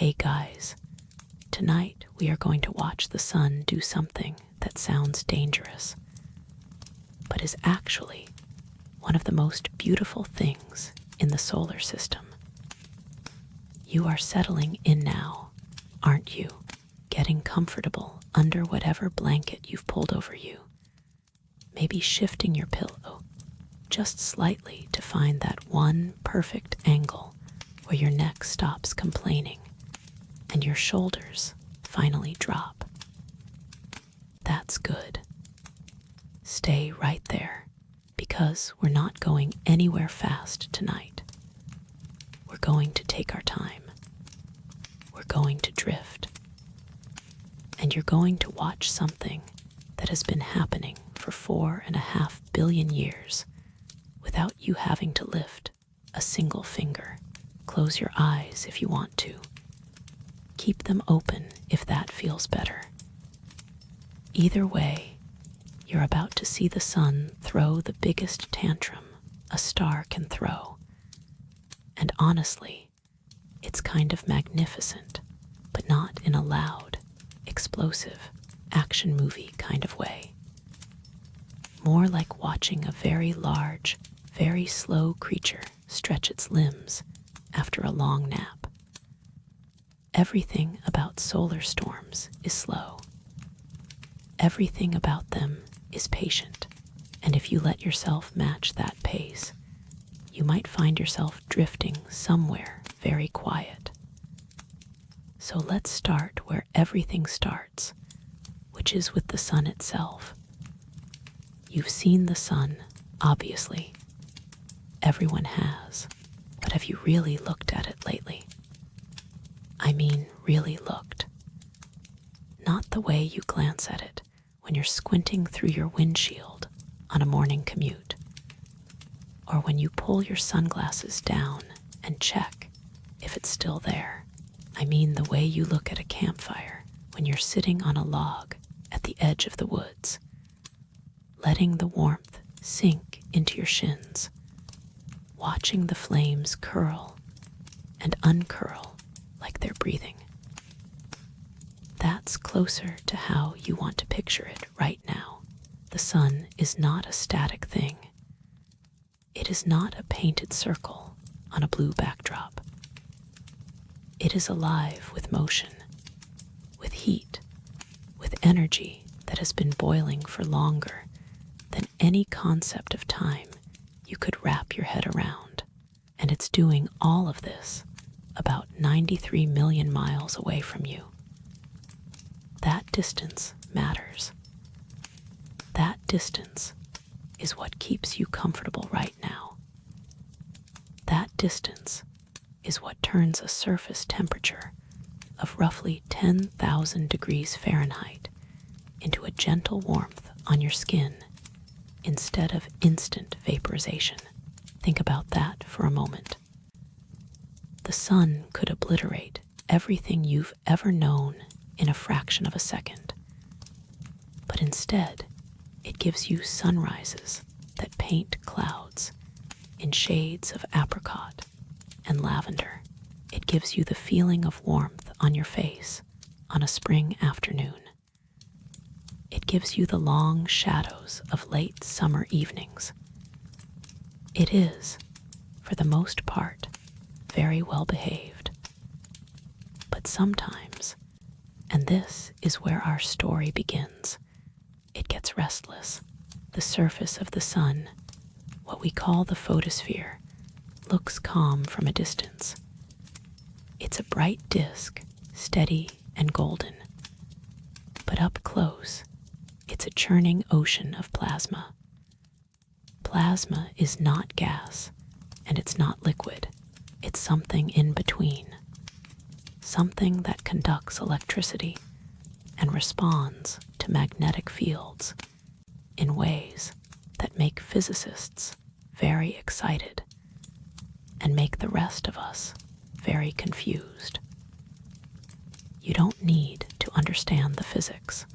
Hey guys, tonight we are going to watch the sun do something that sounds dangerous, but is actually one of the most beautiful things in the solar system. You are settling in now, aren't you? Getting comfortable under whatever blanket you've pulled over you. Maybe shifting your pillow just slightly to find that one perfect angle where your neck stops complaining and your shoulders finally drop. That's good. Stay right there, because we're not going anywhere fast tonight. We're going to take our time. We're going to drift. And you're going to watch something that has been happening for 4.5 billion years without you having to lift a single finger. Close your eyes if you want to. Keep them open if that feels better. Either way, you're about to see the sun throw the biggest tantrum a star can throw. And honestly, it's kind of magnificent, but not in a loud, explosive, action movie kind of way. More like watching a very large, very slow creature stretch its limbs after a long nap. Everything about solar storms is slow. Everything about them is patient, and if you let yourself match that pace, you might find yourself drifting somewhere very quiet. So let's start where everything starts, which is with the sun itself. You've seen the sun, obviously. Everyone has. But have you really looked at it lately? I mean, really looked. Not the way you glance at it when you're squinting through your windshield on a morning commute, or when you pull your sunglasses down and check if it's still there. I mean the way you look at a campfire when you're sitting on a log at the edge of the woods, letting the warmth sink into your shins, watching the flames curl and uncurl like they're breathing. That's closer to how you want to picture it right now. The sun is not a static thing. It is not a painted circle on a blue backdrop. It is alive with motion, with heat, with energy that has been boiling for longer than any concept of time you could wrap your head around. And it's doing all of this about 93 million miles away from you. That distance matters. That distance is what keeps you comfortable right now. That distance is what turns a surface temperature of roughly 10,000 degrees Fahrenheit into a gentle warmth on your skin instead of instant vaporization. Think about that for a moment. The sun could obliterate everything you've ever known in a fraction of a second. But instead, it gives you sunrises that paint clouds in shades of apricot and lavender. It gives you the feeling of warmth on your face on a spring afternoon. It gives you the long shadows of late summer evenings. It is, for the most part, very well behaved. But sometimes, and this is where our story begins, it gets restless. The surface of the sun, what we call the photosphere, looks calm from a distance. It's a bright disk, steady and golden. But up close, it's a churning ocean of plasma. Plasma is not gas, and it's not liquid. It's something in between. Something that conducts electricity and responds to magnetic fields in ways that make physicists very excited and make the rest of us very confused. You don't need to understand the physics.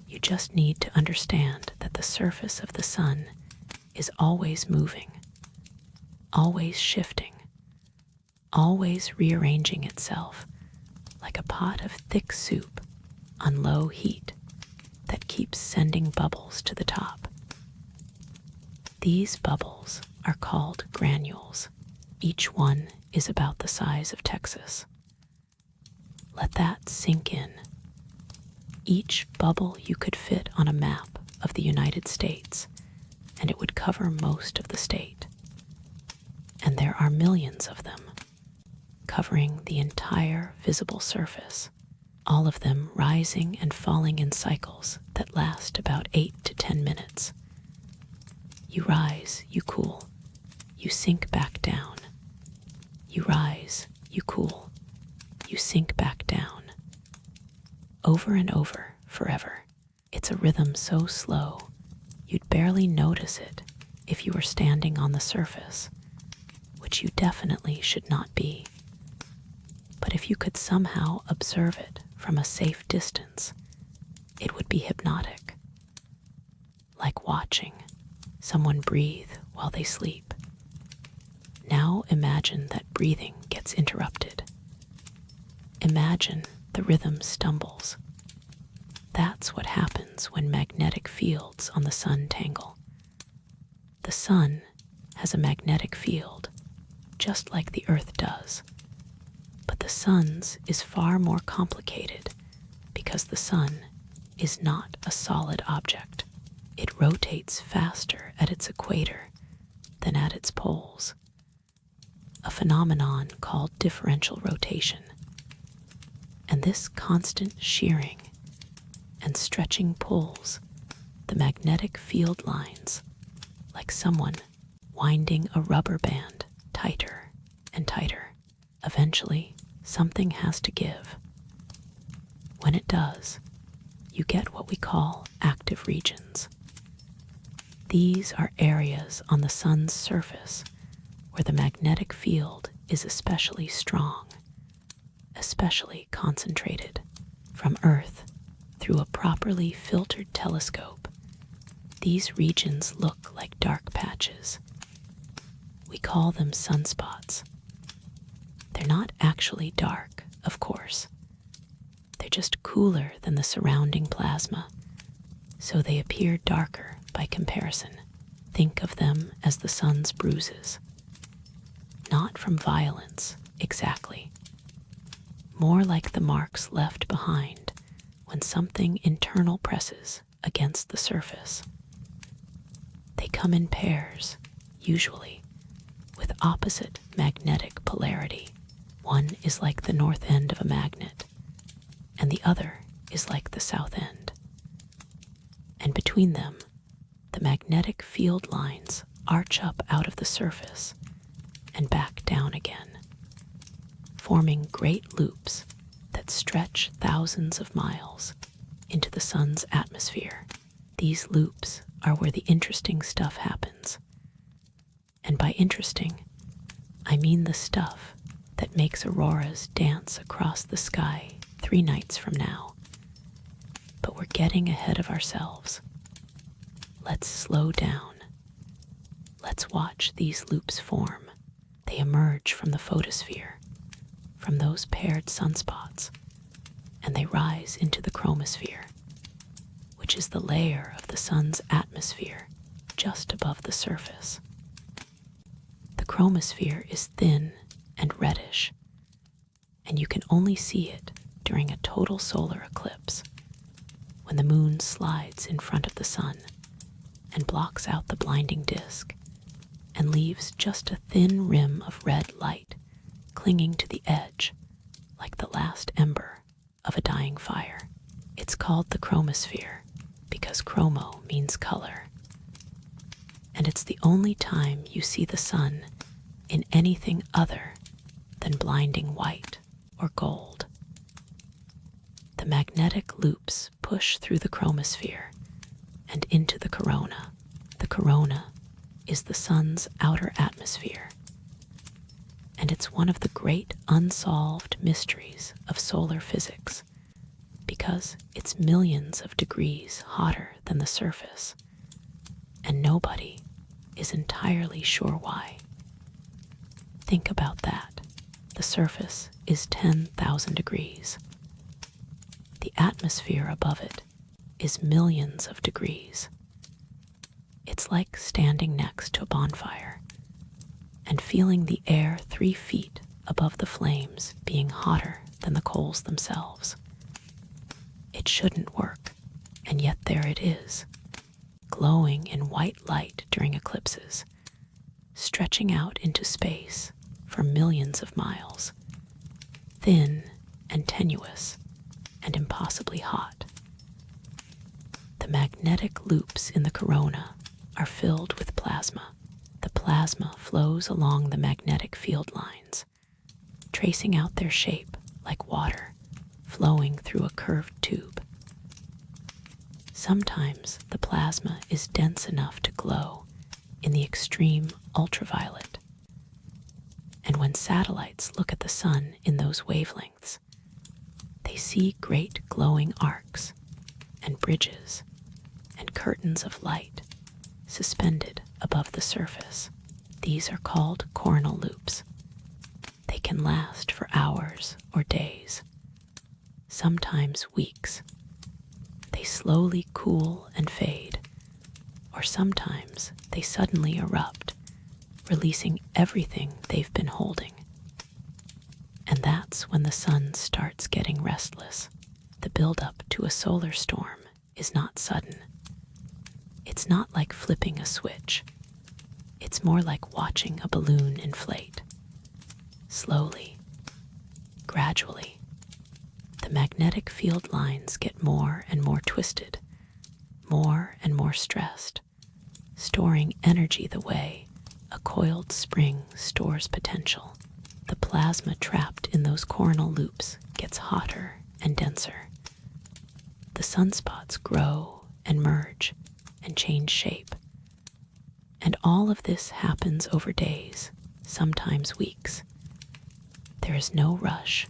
You just need to understand that the surface of the sun is always moving, always shifting, always rearranging itself pot of thick soup on low heat that keeps sending bubbles to the top. These bubbles are called granules. Each one is about the size of Texas. Let that sink in. Each bubble you could fit on a map of the United States, and it would cover most of the state. And there are millions of them, covering the entire visible surface, all of them rising and falling in cycles that last about 8 to 10 minutes. You rise, you cool, you sink back down. You rise, you cool, you sink back down. Over and over, forever. It's a rhythm so slow, you'd barely notice it if you were standing on the surface, which you definitely should not be. But if you could somehow observe it from a safe distance, it would be hypnotic. Like watching someone breathe while they sleep. Now imagine that breathing gets interrupted. Imagine the rhythm stumbles. That's what happens when magnetic fields on the sun tangle. The sun has a magnetic field, just like the Earth does. But the sun's is far more complicated because the sun is not a solid object. It rotates faster at its equator than at its poles, a phenomenon called differential rotation. And this constant shearing and stretching pulls the magnetic field lines like someone winding a rubber band tighter and tighter. Eventually, something has to give. When it does, you get what we call active regions. These are areas on the sun's surface where the magnetic field is especially strong, especially concentrated. From Earth, through a properly filtered telescope, these regions look like dark patches. We call them sunspots. They're not actually dark, of course. They're just cooler than the surrounding plasma, so they appear darker by comparison. Think of them as the sun's bruises. Not from violence, exactly. More like the marks left behind when something internal presses against the surface. They come in pairs, usually, with opposite magnetic polarity. One is like the north end of a magnet, and the other is like the south end. And between them, the magnetic field lines arch up out of the surface and back down again, forming great loops that stretch thousands of miles into the sun's atmosphere. These loops are where the interesting stuff happens. And by interesting, I mean the stuff that makes auroras dance across the sky 3 nights from now. But we're getting ahead of ourselves. Let's slow down. Let's watch these loops form. They emerge from the photosphere, from those paired sunspots, and they rise into the chromosphere, which is the layer of the sun's atmosphere just above the surface. The chromosphere is thin and reddish, and you can only see it during a total solar eclipse, when the moon slides in front of the sun and blocks out the blinding disk and leaves just a thin rim of red light clinging to the edge like the last ember of a dying fire. It's called the chromosphere because chromo means color, and it's the only time you see the sun in anything other than blinding white or gold. The magnetic loops push through the chromosphere and into the corona. The corona is the sun's outer atmosphere, and it's one of the great unsolved mysteries of solar physics because it's millions of degrees hotter than the surface, and nobody is entirely sure why. Think about that. The surface is 10,000 degrees. The atmosphere above it is millions of degrees. It's like standing next to a bonfire and feeling the air 3 feet above the flames being hotter than the coals themselves. It shouldn't work, and yet there it is, glowing in white light during eclipses, stretching out into space for millions of miles, thin and tenuous and impossibly hot. The magnetic loops in the corona are filled with plasma. The plasma flows along the magnetic field lines, tracing out their shape like water flowing through a curved tube. Sometimes the plasma is dense enough to glow in the extreme ultraviolet. And when satellites look at the sun in those wavelengths, they see great glowing arcs and bridges and curtains of light suspended above the surface. These are called coronal loops. They can last for hours or days, sometimes weeks. They slowly cool and fade, or sometimes they suddenly erupt, releasing everything they've been holding. And that's when the sun starts getting restless. The buildup to a solar storm is not sudden. It's not like flipping a switch. It's more like watching a balloon inflate. Slowly, gradually, the magnetic field lines get more and more twisted, more and more stressed, storing energy the way a coiled spring stores potential. The plasma trapped in those coronal loops gets hotter and denser. The sunspots grow and merge and change shape. And all of this happens over days, sometimes weeks. There is no rush.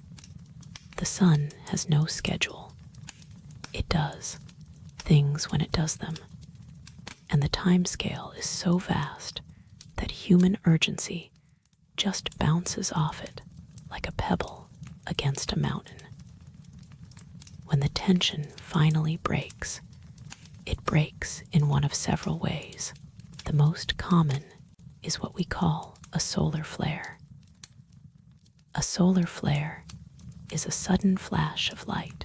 The sun has no schedule. It does things when it does them. And the time scale is so vast that human urgency just bounces off it like a pebble against a mountain. When the tension finally breaks, it breaks in one of several ways. The most common is what we call a solar flare. A solar flare is a sudden flash of light,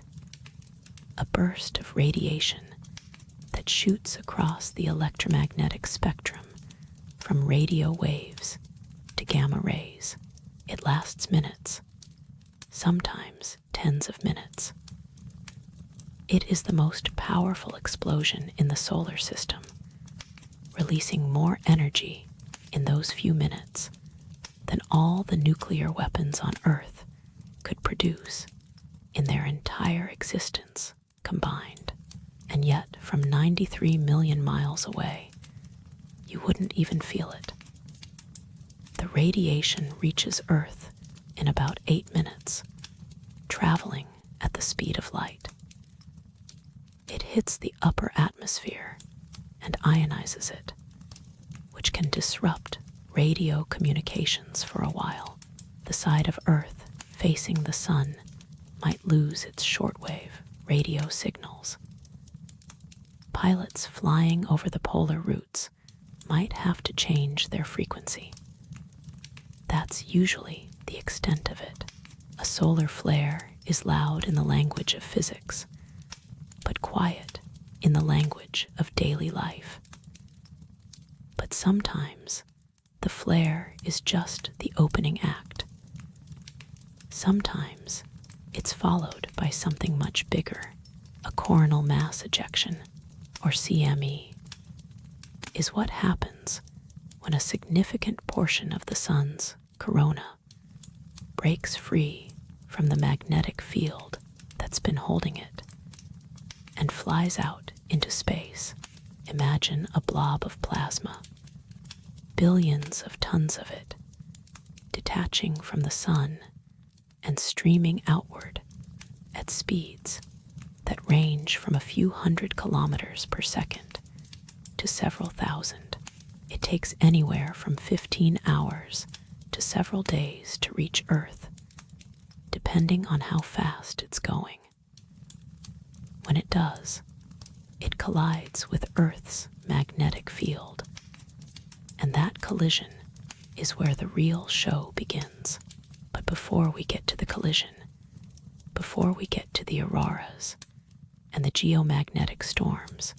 a burst of radiation that shoots across the electromagnetic spectrum from radio waves to gamma rays. It lasts minutes, sometimes tens of minutes. It is the most powerful explosion in the solar system, releasing more energy in those few minutes than all the nuclear weapons on Earth could produce in their entire existence combined. And yet, from 93 million miles away, you wouldn't even feel it. The radiation reaches Earth in about 8 minutes, traveling at the speed of light. It hits the upper atmosphere and ionizes it, which can disrupt radio communications for a while. The side of Earth facing the sun might lose its shortwave radio signals. Pilots flying over the polar routes might have to change their frequency. That's usually the extent of it. A solar flare is loud in the language of physics, but quiet in the language of daily life. But sometimes the flare is just the opening act. Sometimes it's followed by something much bigger. A coronal mass ejection, or CME, is what happens when a significant portion of the sun's corona breaks free from the magnetic field that's been holding it and flies out into space. Imagine a blob of plasma, billions of tons of it, detaching from the sun and streaming outward at speeds that range from a few hundred kilometers per second to several thousand. It takes anywhere from 15 hours to several days to reach Earth, depending on how fast it's going. when it does, it collides with Earth's magnetic field. And that collision is where the real show begins. But before we get to the collision, before we get to the auroras and the geomagnetic storms,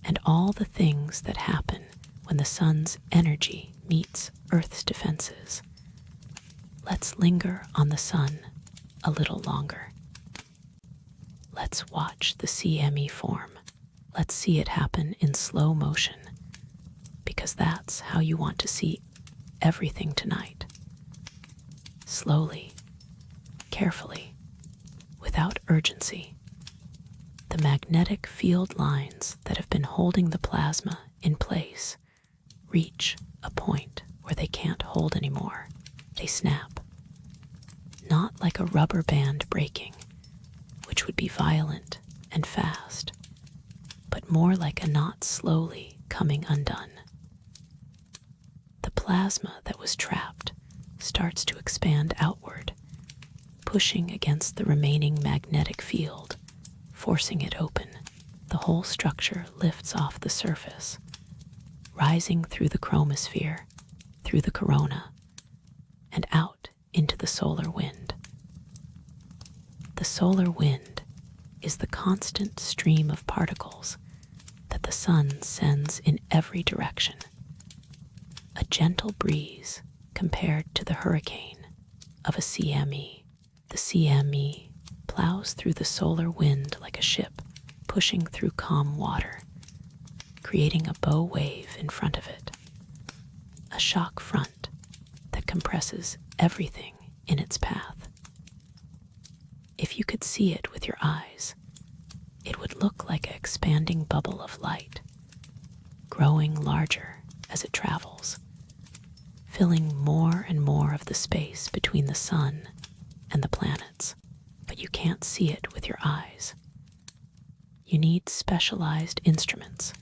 and all the things that happen when the sun's energy meets Earth's defenses, let's linger on the sun a little longer. Let's watch the CME form. Let's see it happen in slow motion, because that's how you want to see everything tonight. Slowly, carefully, without urgency. The magnetic field lines that have been holding the plasma in place reach a point where they can't hold anymore. They snap. Not like a rubber band breaking, which would be violent and fast, but more like a knot slowly coming undone. The plasma that was trapped starts to expand outward, pushing against the remaining magnetic field, forcing it open. The whole structure lifts off the surface, rising through the chromosphere, through the corona, and out into the solar wind. The solar wind is the constant stream of particles that the sun sends in every direction. A gentle breeze compared to the hurricane of a CME. The CME plows through the solar wind like a ship pushing through calm water, creating a bow wave in front of it, a shock front that compresses everything in its path. If you could see it with your eyes, it would look like an expanding bubble of light, growing larger as it travels, filling more and more of the space between the sun and the planets. But you can't see it with your eyes. You need specialized instruments,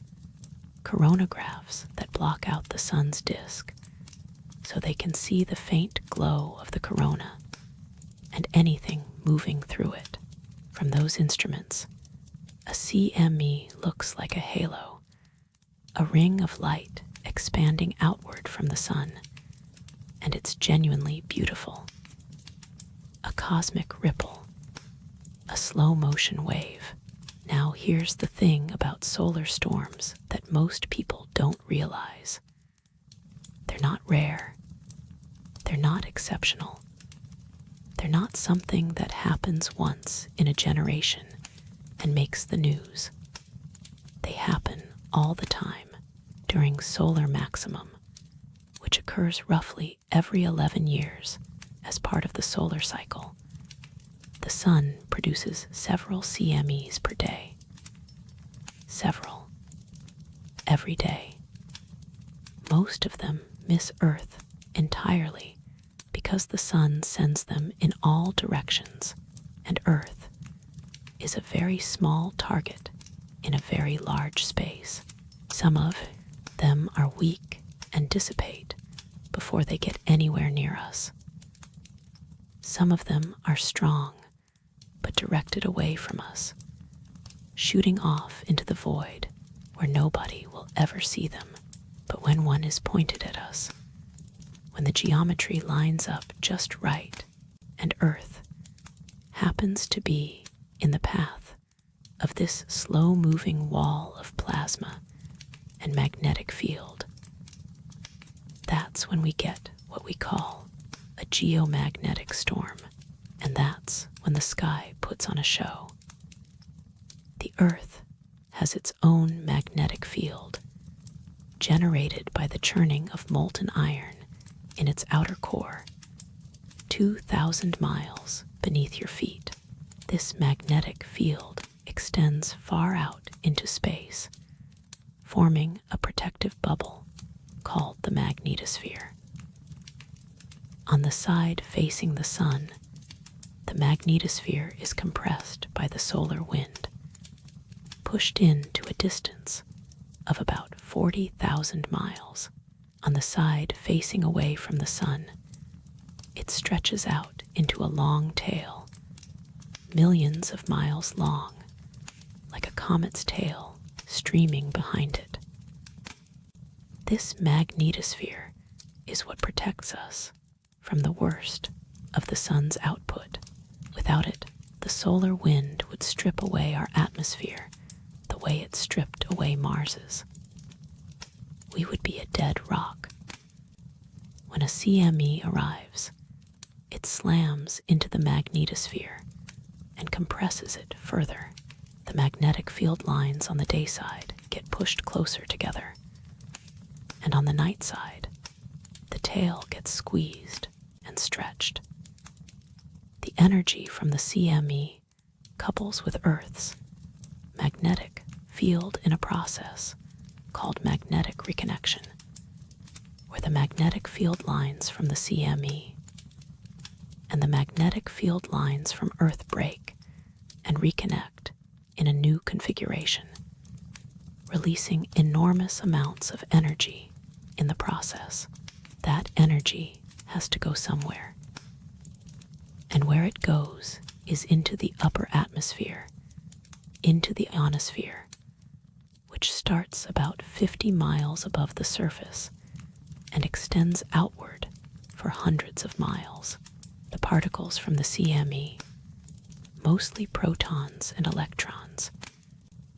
coronagraphs that block out the sun's disk, so they can see the faint glow of the corona and anything moving through it. From those instruments, a CME looks like a halo, a ring of light expanding outward from the sun, and it's genuinely beautiful. A cosmic ripple, a slow motion wave. Now here's the thing about solar storms that most people don't realize. They're not rare. They're not exceptional. They're not something that happens once in a generation and makes the news. They happen all the time during solar maximum, which occurs roughly every 11 years as part of the solar cycle. The sun produces several CMEs per day. Several. Every day. Most of them miss Earth entirely because the sun sends them in all directions, and Earth is a very small target in a very large space. Some of them are weak and dissipate before they get anywhere near us. Some of them are strong, but directed away from us, shooting off into the void where nobody will ever see them. But when one is pointed at us, when the geometry lines up just right, and Earth happens to be in the path of this slow-moving wall of plasma and magnetic field, that's when we get what we call a geomagnetic storm, and that's when the sky puts on a show. The Earth has its own magnetic field, generated by the churning of molten iron in its outer core, 2,000 miles beneath your feet. This magnetic field extends far out into space, forming a protective bubble called the Magnetosphere. On the side facing the sun, the magnetosphere is compressed by the solar wind, pushed in to a distance of about 40,000 miles. On the side facing away from the sun, it stretches out into a long tail, millions of miles long, comet's tail streaming behind it. This magnetosphere is what protects us from the worst of the sun's output. Without it, the solar wind would strip away our atmosphere the way it stripped away Mars's. We would be a dead rock. When a CME arrives, it slams into the magnetosphere and compresses it further. The magnetic field lines on the day side get pushed closer together, and on the night side, the tail gets squeezed and stretched. The energy from the CME couples with Earth's magnetic field in a process called magnetic reconnection, where the magnetic field lines from the CME and the magnetic field lines from Earth break and reconnect in a new configuration, releasing enormous amounts of energy in the process. That energy has to go somewhere, and where it goes is into the upper atmosphere, into the ionosphere, which starts about 50 miles above the surface and extends outward for hundreds of miles. The particles from the CME, mostly protons and electrons,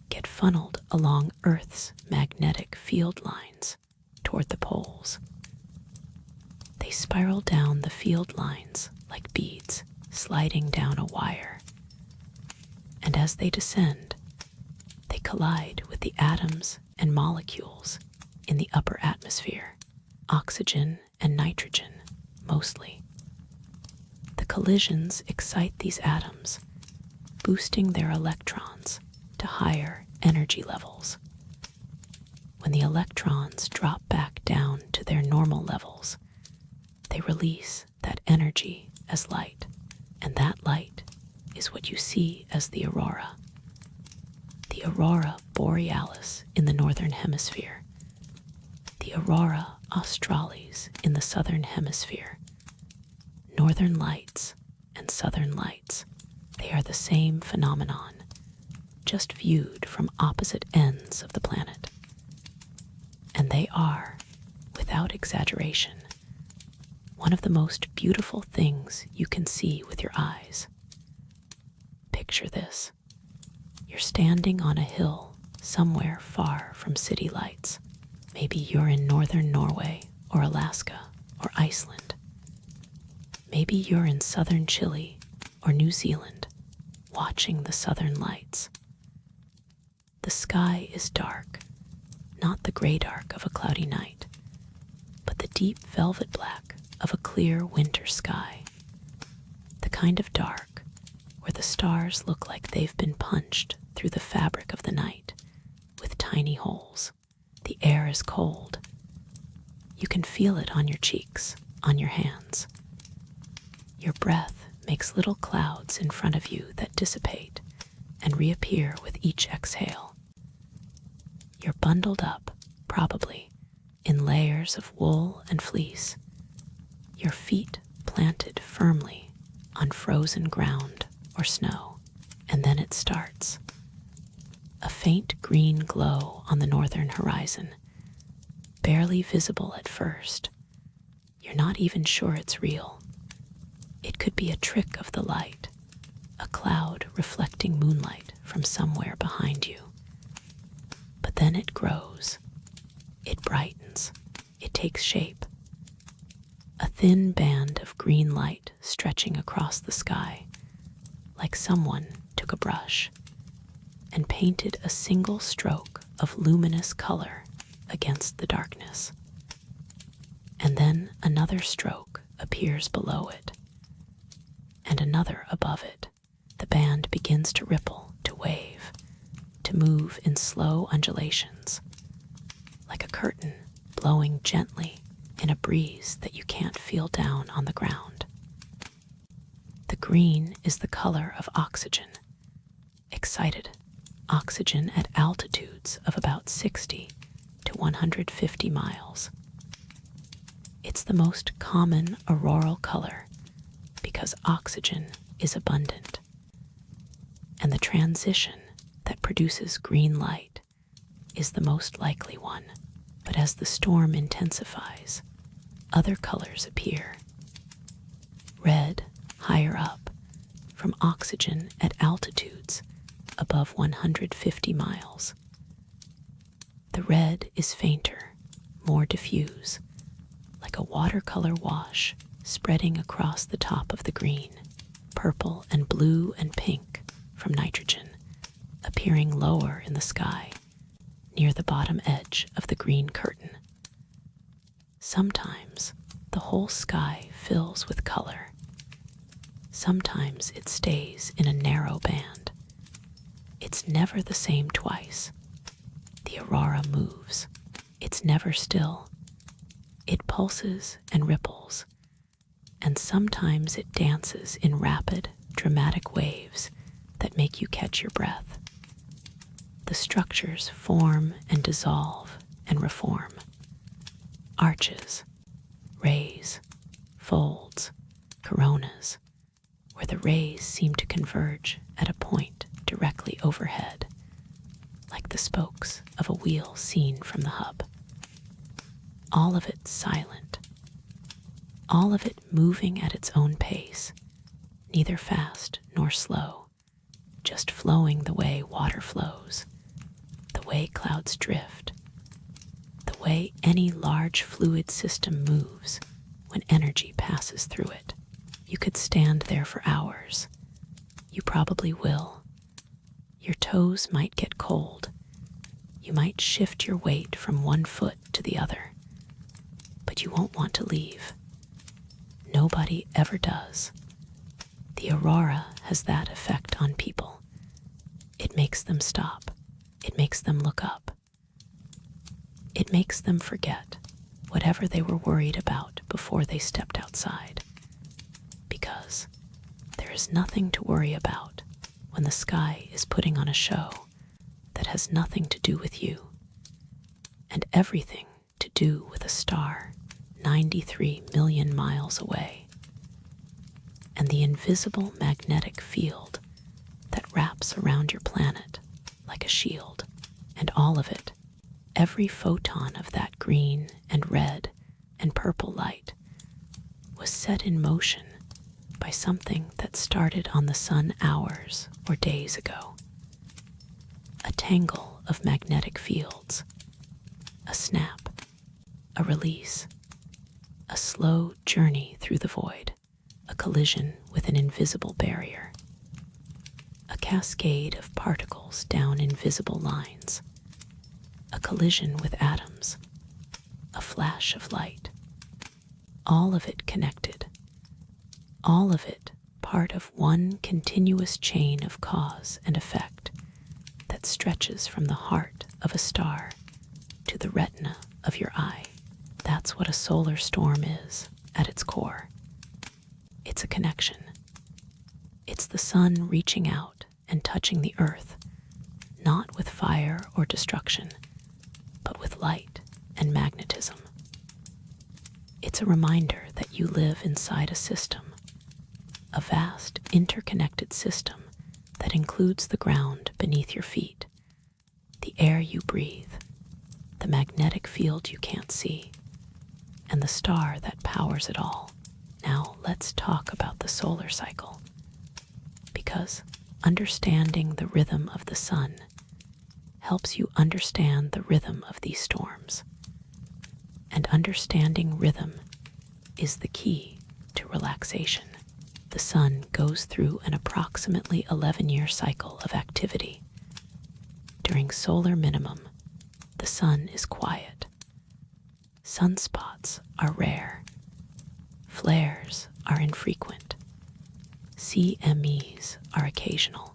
get funneled along Earth's magnetic field lines toward the poles. They spiral down the field lines like beads sliding down a wire, and as they descend, they collide with the atoms and molecules in the upper atmosphere, oxygen and nitrogen mostly. The collisions excite these atoms, boosting their electrons to higher energy levels. When the electrons drop back down to their normal levels, they release that energy as light, and that light is what you see as the aurora. The aurora borealis in the northern hemisphere, the aurora australis in the southern hemisphere. Northern lights and southern lights, they are the same phenomenon, just viewed from opposite ends of the planet. And they are, without exaggeration, one of the most beautiful things you can see with your eyes. Picture this. You're standing on a hill somewhere far from city lights. Maybe you're in northern Norway or Alaska or Iceland. Maybe you're in southern Chile or New Zealand, watching the southern lights. The sky is dark, not the gray dark of a cloudy night, but the deep velvet black of a clear winter sky. The kind of dark where the stars look like they've been punched through the fabric of the night with tiny holes. The air is cold. You can feel it on your cheeks, on your hands. Your breath makes little clouds in front of you that dissipate and reappear with each exhale. You're bundled up, probably, in layers of wool and fleece, your feet planted firmly on frozen ground or snow, and then it starts. A faint green glow on the northern horizon, barely visible at first. You're not even sure it's real. It could be a trick of the light, a cloud reflecting moonlight from somewhere behind you. But then it grows. It brightens. It takes shape. A thin band of green light stretching across the sky, like someone took a brush and painted a single stroke of luminous color against the darkness. And then another stroke appears below it, and another above it. The band begins to ripple, to wave, to move in slow undulations, like a curtain blowing gently in a breeze that you can't feel down on the ground. The green is the color of oxygen, excited oxygen at altitudes of about 60 to 150 miles. It's the most common auroral color because oxygen is abundant, and the transition that produces green light is the most likely one, but as the storm intensifies, other colors appear. Red, higher up, from oxygen at altitudes above 150 miles. The red is fainter, more diffuse, like a watercolor wash spreading across the top of the green. Purple and blue and pink from nitrogen, appearing lower in the sky, near the bottom edge of the green curtain. Sometimes the whole sky fills with color. Sometimes it stays in a narrow band. It's never the same twice. The aurora moves. It's never still. It pulses and ripples, and sometimes it dances in rapid, dramatic waves that make you catch your breath. The structures form and dissolve and reform. Arches, rays, folds, coronas, where the rays seem to converge at a point directly overhead, like the spokes of a wheel seen from the hub. All of it silent. All of it moving at its own pace, neither fast nor slow, just flowing the way water flows, the way clouds drift, the way any large fluid system moves when energy passes through it. You could stand there for hours. You probably will. Your toes might get cold. You might shift your weight from one foot to the other, but you won't want to leave. Nobody ever does. The aurora has that effect on people. It makes them stop. It makes them look up. It makes them forget whatever they were worried about before they stepped outside. Because there is nothing to worry about when the sky is putting on a show that has nothing to do with you, and everything to do with a star 93 million miles away, and the invisible magnetic field that wraps around your planet like a shield, and all of it, every photon of that green and red and purple light, was set in motion by something that started on the sun hours or days ago. A tangle of magnetic fields, a snap, a release, a slow journey through the void, a collision with an invisible barrier, a cascade of particles down invisible lines, a collision with atoms, a flash of light, all of it connected, all of it part of one continuous chain of cause and effect that stretches from the heart of a star to the retina of your eye. That's what a solar storm is at its core. It's a connection. It's the sun reaching out and touching the earth, not with fire or destruction, but with light and magnetism. It's a reminder that you live inside a system, a vast interconnected system that includes the ground beneath your feet, the air you breathe, the magnetic field you can't see, and the star that powers it all. Now let's talk about the solar cycle, because understanding the rhythm of the sun helps you understand the rhythm of these storms. And understanding rhythm is the key to relaxation. The sun goes through an approximately 11-year cycle of activity. During solar minimum, the sun is quiet. Sunspots are rare. Flares are infrequent. CMEs are occasional.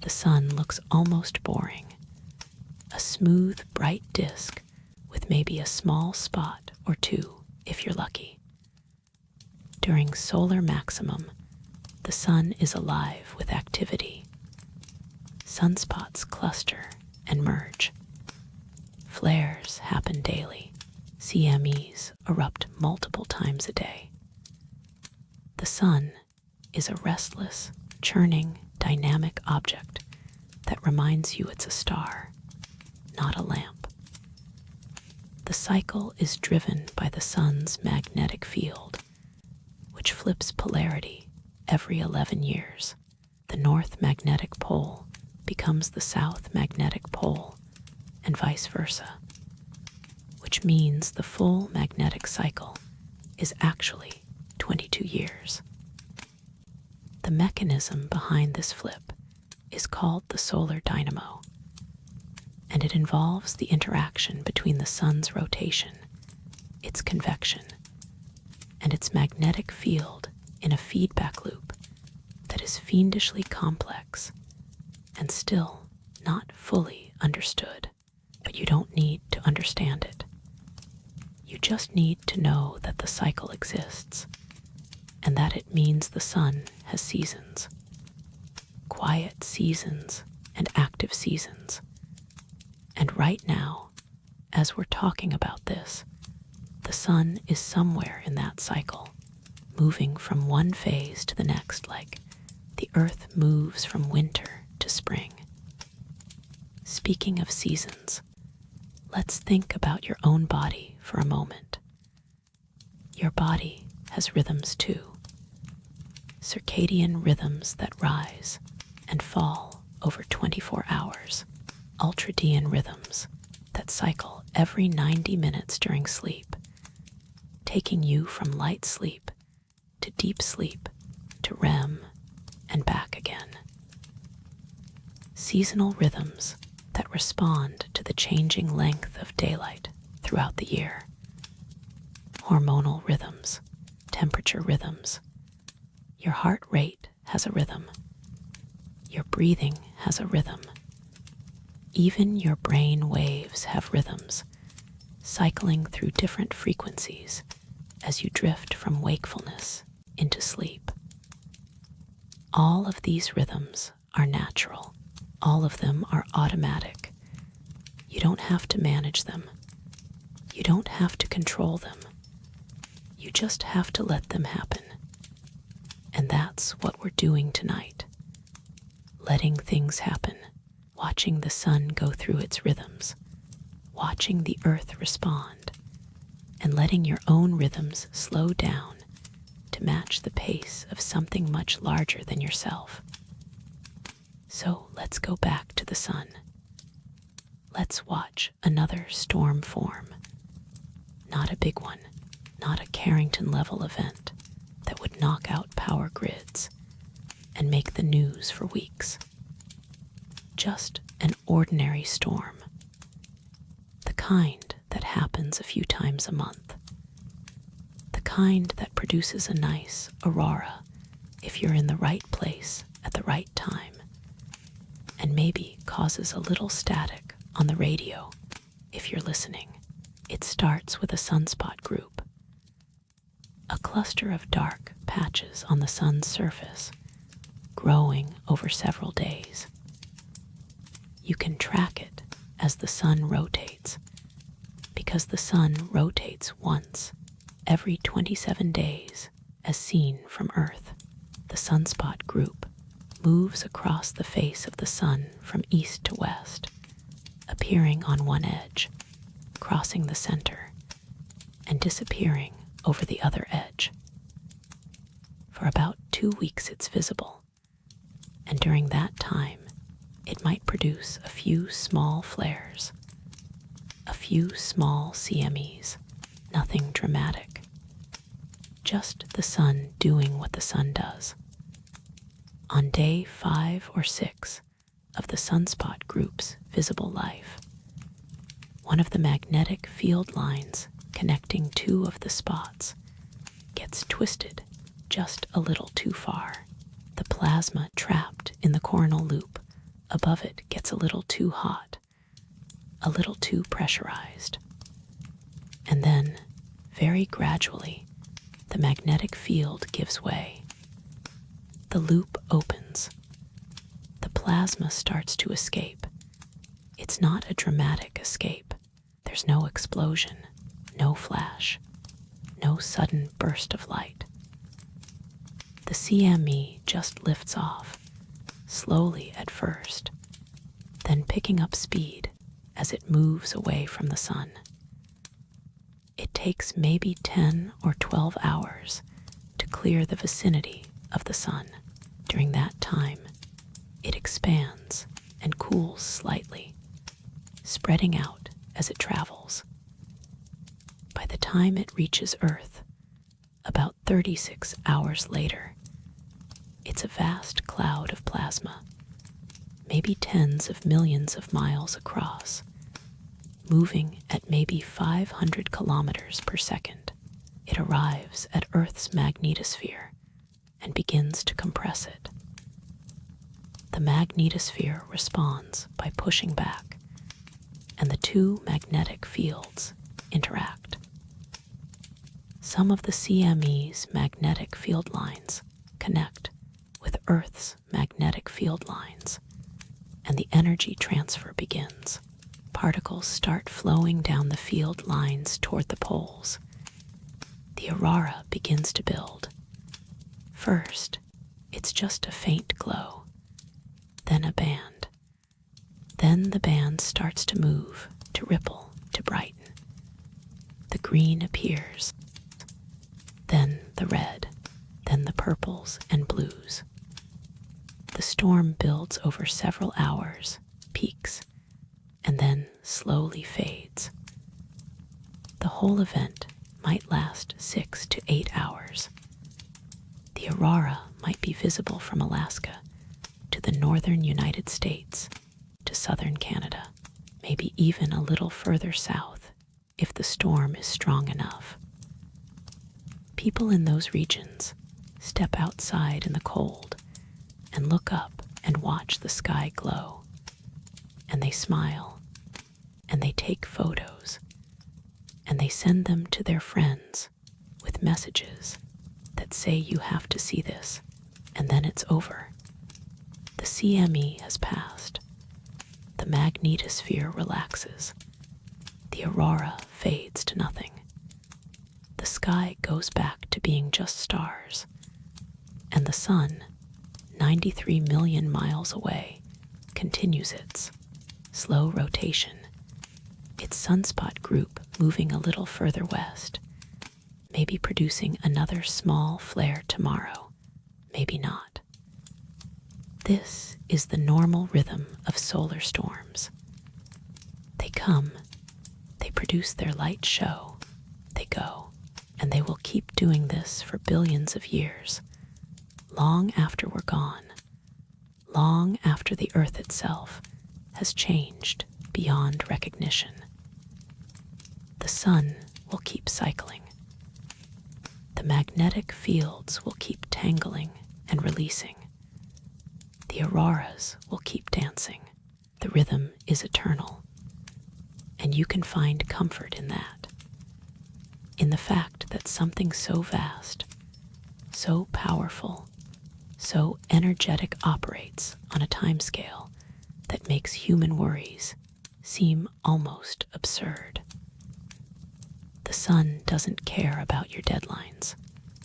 The sun looks almost boring. A smooth, bright disk with maybe a small spot or two if you're lucky. During solar maximum, the sun is alive with activity. Sunspots cluster and merge. Flares happen daily. CMEs erupt multiple times a day. The sun is a restless, churning, dynamic object that reminds you it's a star, not a lamp. The cycle is driven by the sun's magnetic field, which flips polarity every 11 years. The north magnetic pole becomes the south magnetic pole, and vice versa, which means the full magnetic cycle is actually 22 years. The mechanism behind this flip is called the solar dynamo, and it involves the interaction between the sun's rotation, its convection, and its magnetic field in a feedback loop that is fiendishly complex and still not fully understood. But you don't need to understand it. You just need to know that the cycle exists and that it means the sun has seasons, quiet seasons and active seasons. And right now, as we're talking about this, the sun is somewhere in that cycle, moving from one phase to the next, like the earth moves from winter to spring. Speaking of seasons, let's think about your own body for a moment. Your body has rhythms too. Circadian rhythms that rise and fall over 24 hours. Ultradian rhythms that cycle every 90 minutes during sleep, taking you from light sleep to deep sleep to REM and back again. Seasonal rhythms that respond to the changing length of daylight throughout the year. Hormonal rhythms, temperature rhythms. Your heart rate has a rhythm. Your breathing has a rhythm. Even your brain waves have rhythms, cycling through different frequencies as you drift from wakefulness into sleep. All of these rhythms are natural. All of them are automatic. You don't have to manage them. You don't have to control them. You just have to let them happen. And that's what we're doing tonight. Letting things happen. Watching the sun go through its rhythms. Watching the earth respond. And letting your own rhythms slow down to match the pace of something much larger than yourself. So let's go back to the sun. Let's watch another storm form. Not a big one, not a Carrington-level event that would knock out power grids and make the news for weeks. Just an ordinary storm. The kind that happens a few times a month. The kind that produces a nice aurora if you're in the right place at the right time, and maybe causes a little static on the radio if you're listening. It starts with a sunspot group, a cluster of dark patches on the sun's surface, growing over several days. You can track it as the sun rotates, because the sun rotates once every 27 days as seen from Earth. The sunspot group moves across the face of the sun from east to west, appearing on one edge, crossing the center, and disappearing over the other edge. For about 2 weeks it's visible, and during that time it might produce a few small flares, a few small CMEs, nothing dramatic, just the sun doing what the sun does. On day 5 or 6 of the sunspot group's visible life, one of the magnetic field lines connecting 2 of the spots gets twisted just a little too far. The plasma trapped in the coronal loop above it gets a little too hot, a little too pressurized. And then, very gradually, the magnetic field gives way. The loop opens. The plasma starts to escape. It's not a dramatic escape. There's no explosion, no flash, no sudden burst of light. The CME just lifts off, slowly at first, picking up speed as it moves away from the sun. It takes maybe 10 or 12 hours to clear the vicinity of the sun. During that time, it expands and cools slightly, spreading out as it travels. By the time it reaches Earth, about 36 hours later, it's a vast cloud of plasma, maybe tens of millions of miles across, moving at maybe 500 kilometers per second. It arrives at Earth's magnetosphere and begins to compress it. The magnetosphere responds by pushing back, and the two magnetic fields interact. Some of the CME's magnetic field lines connect with Earth's magnetic field lines, and the energy transfer begins. Particles start flowing down the field lines toward the poles. The aurora begins to build. First, it's just a faint glow, then a band. Then the band starts to move, to ripple, to brighten. The green appears, then the red, then the purples and blues. The storm builds over several hours, peaks, and then slowly fades. The whole event might last 6 to 8 hours. The aurora might be visible from Alaska to the northern United States to southern Canada, maybe even a little further south if the storm is strong enough. People in those regions step outside in the cold and look up and watch the sky glow, and they smile, and they take photos, and they send them to their friends with messages that say you have to see this, and then it's over. The CME has passed. The magnetosphere relaxes. The aurora fades to nothing. The sky goes back to being just stars, and the sun, 93 million miles away, continues its slow rotation, its sunspot group moving a little further west, maybe producing another small flare tomorrow, maybe not. This is the normal rhythm of solar storms. They come, they produce their light show, they go, and they will keep doing this for billions of years, long after we're gone, long after the Earth itself has changed beyond recognition. The sun will keep cycling. The magnetic fields will keep tangling and releasing. The auroras will keep dancing. The rhythm is eternal, and you can find comfort in that, in the fact that something so vast, so powerful, so energetic operates on a timescale that makes human worries seem almost absurd. The sun doesn't care about your deadlines.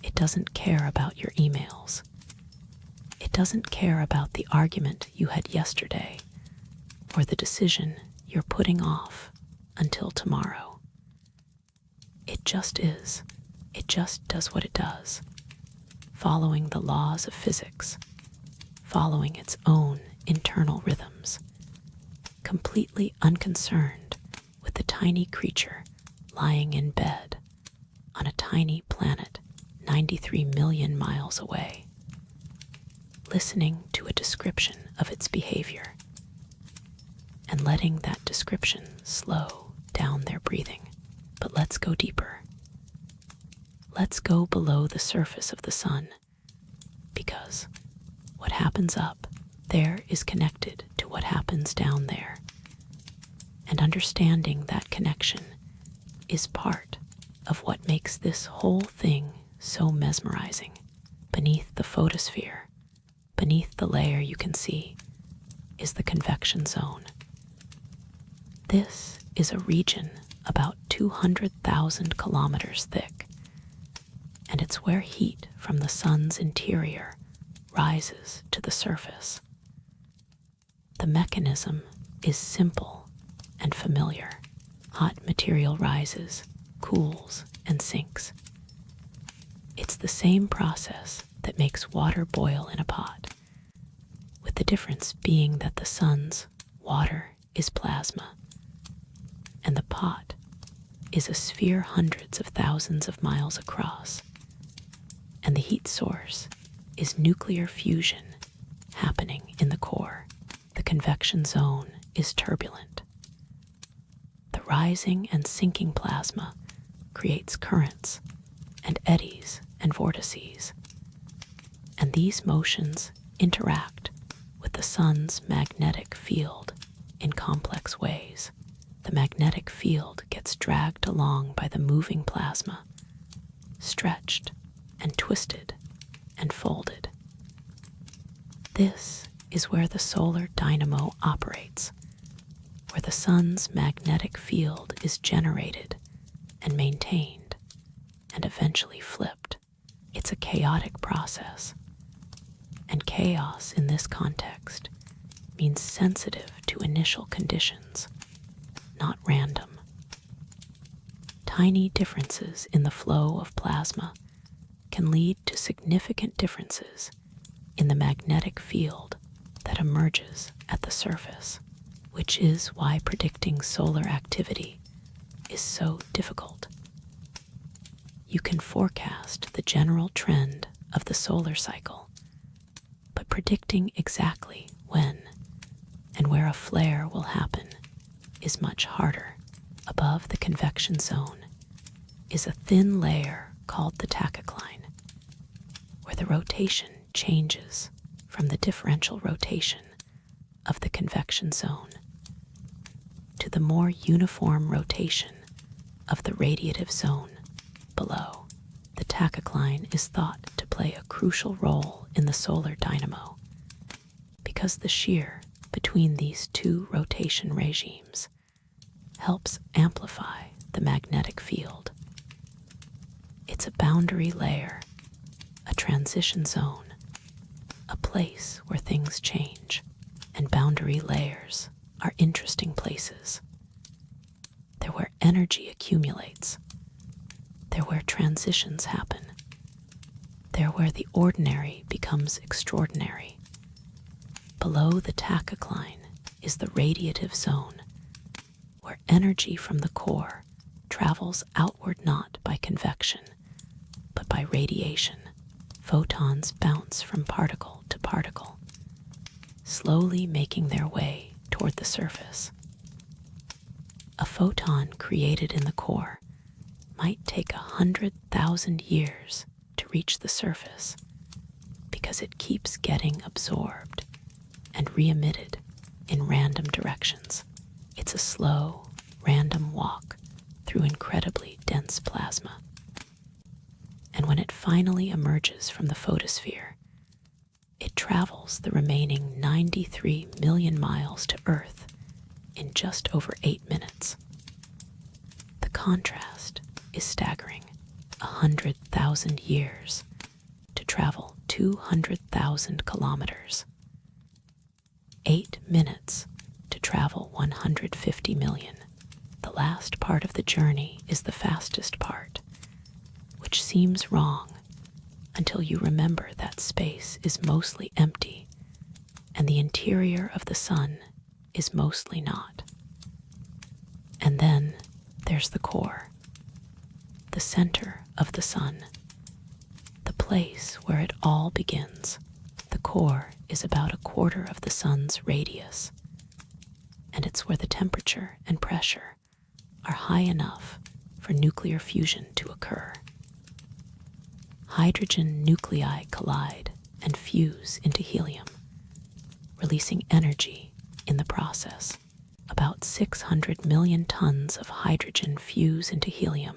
It doesn't care about your emails. It doesn't care about the argument you had yesterday or the decision you're putting off until tomorrow. It just is. It just does what it does, following the laws of physics, following its own internal rhythms, completely unconcerned with the tiny creature lying in bed on a tiny planet 93 million miles away, listening to a description of its behavior and letting that description slow down their breathing. But let's go deeper. Let's go below the surface of the sun, because what happens up there is connected to what happens down there, and understanding that connection is part of what makes this whole thing so mesmerizing. Beneath the photosphere, beneath the layer you can see, is the convection zone. This is a region about 200,000 kilometers thick, and it's where heat from the sun's interior rises to the surface. The mechanism is simple and familiar. Hot material rises, cools, and sinks. It's the same process that makes water boil in a pot, with the difference being that the sun's water is plasma, and the pot is a sphere hundreds of thousands of miles across, and the heat source is nuclear fusion happening in the core. The convection zone is turbulent. The rising and sinking plasma creates currents and eddies and vortices, and these motions interact with the sun's magnetic field in complex ways. The magnetic field gets dragged along by the moving plasma, stretched and twisted and folded. This is where the solar dynamo operates, where the sun's magnetic field is generated and maintained and eventually flipped. It's a chaotic process, and chaos in this context means sensitive to initial conditions, not random. Tiny differences in the flow of plasma can lead to significant differences in the magnetic field that emerges at the surface, which is why predicting solar activity is so difficult. You can forecast the general trend of the solar cycle, but predicting exactly when and where a flare will happen is much harder. Above the convection zone is a thin layer called the tachocline, where the rotation changes from the differential rotation of the convection zone to the more uniform rotation of the radiative zone below. The tachocline is thought to play a crucial role in the solar dynamo because the shear between these two rotation regimes helps amplify the magnetic field. It's a boundary layer, a transition zone, a place where things change, and boundary layers are interesting places. They're where energy accumulates. They're where transitions happen. They're where the ordinary becomes extraordinary. Below the tachocline is the radiative zone, where energy from the core travels outward not by convection, but by radiation. Photons bounce from particle to particle, slowly making their way toward the surface. A photon created in the core might take 100,000 years to reach the surface because it keeps getting absorbed and re-emitted in random directions. It's a slow, random walk through incredibly dense plasma. And when it finally emerges from the photosphere, it travels the remaining 93 million miles to Earth in just over 8 minutes. The contrast is staggering. 100,000 years to travel 200,000 kilometers. 8 minutes to travel 150 million. The last part of the journey is the fastest part, which seems wrong until you remember that space is mostly empty and the interior of the sun is mostly not. And then there's the core, the center of the sun, the place where it all begins. The core is about a quarter of the sun's radius, and it's where the temperature and pressure are high enough for nuclear fusion to occur. Hydrogen nuclei collide and fuse into helium, releasing energy in the process. About 600 million tons of hydrogen fuse into helium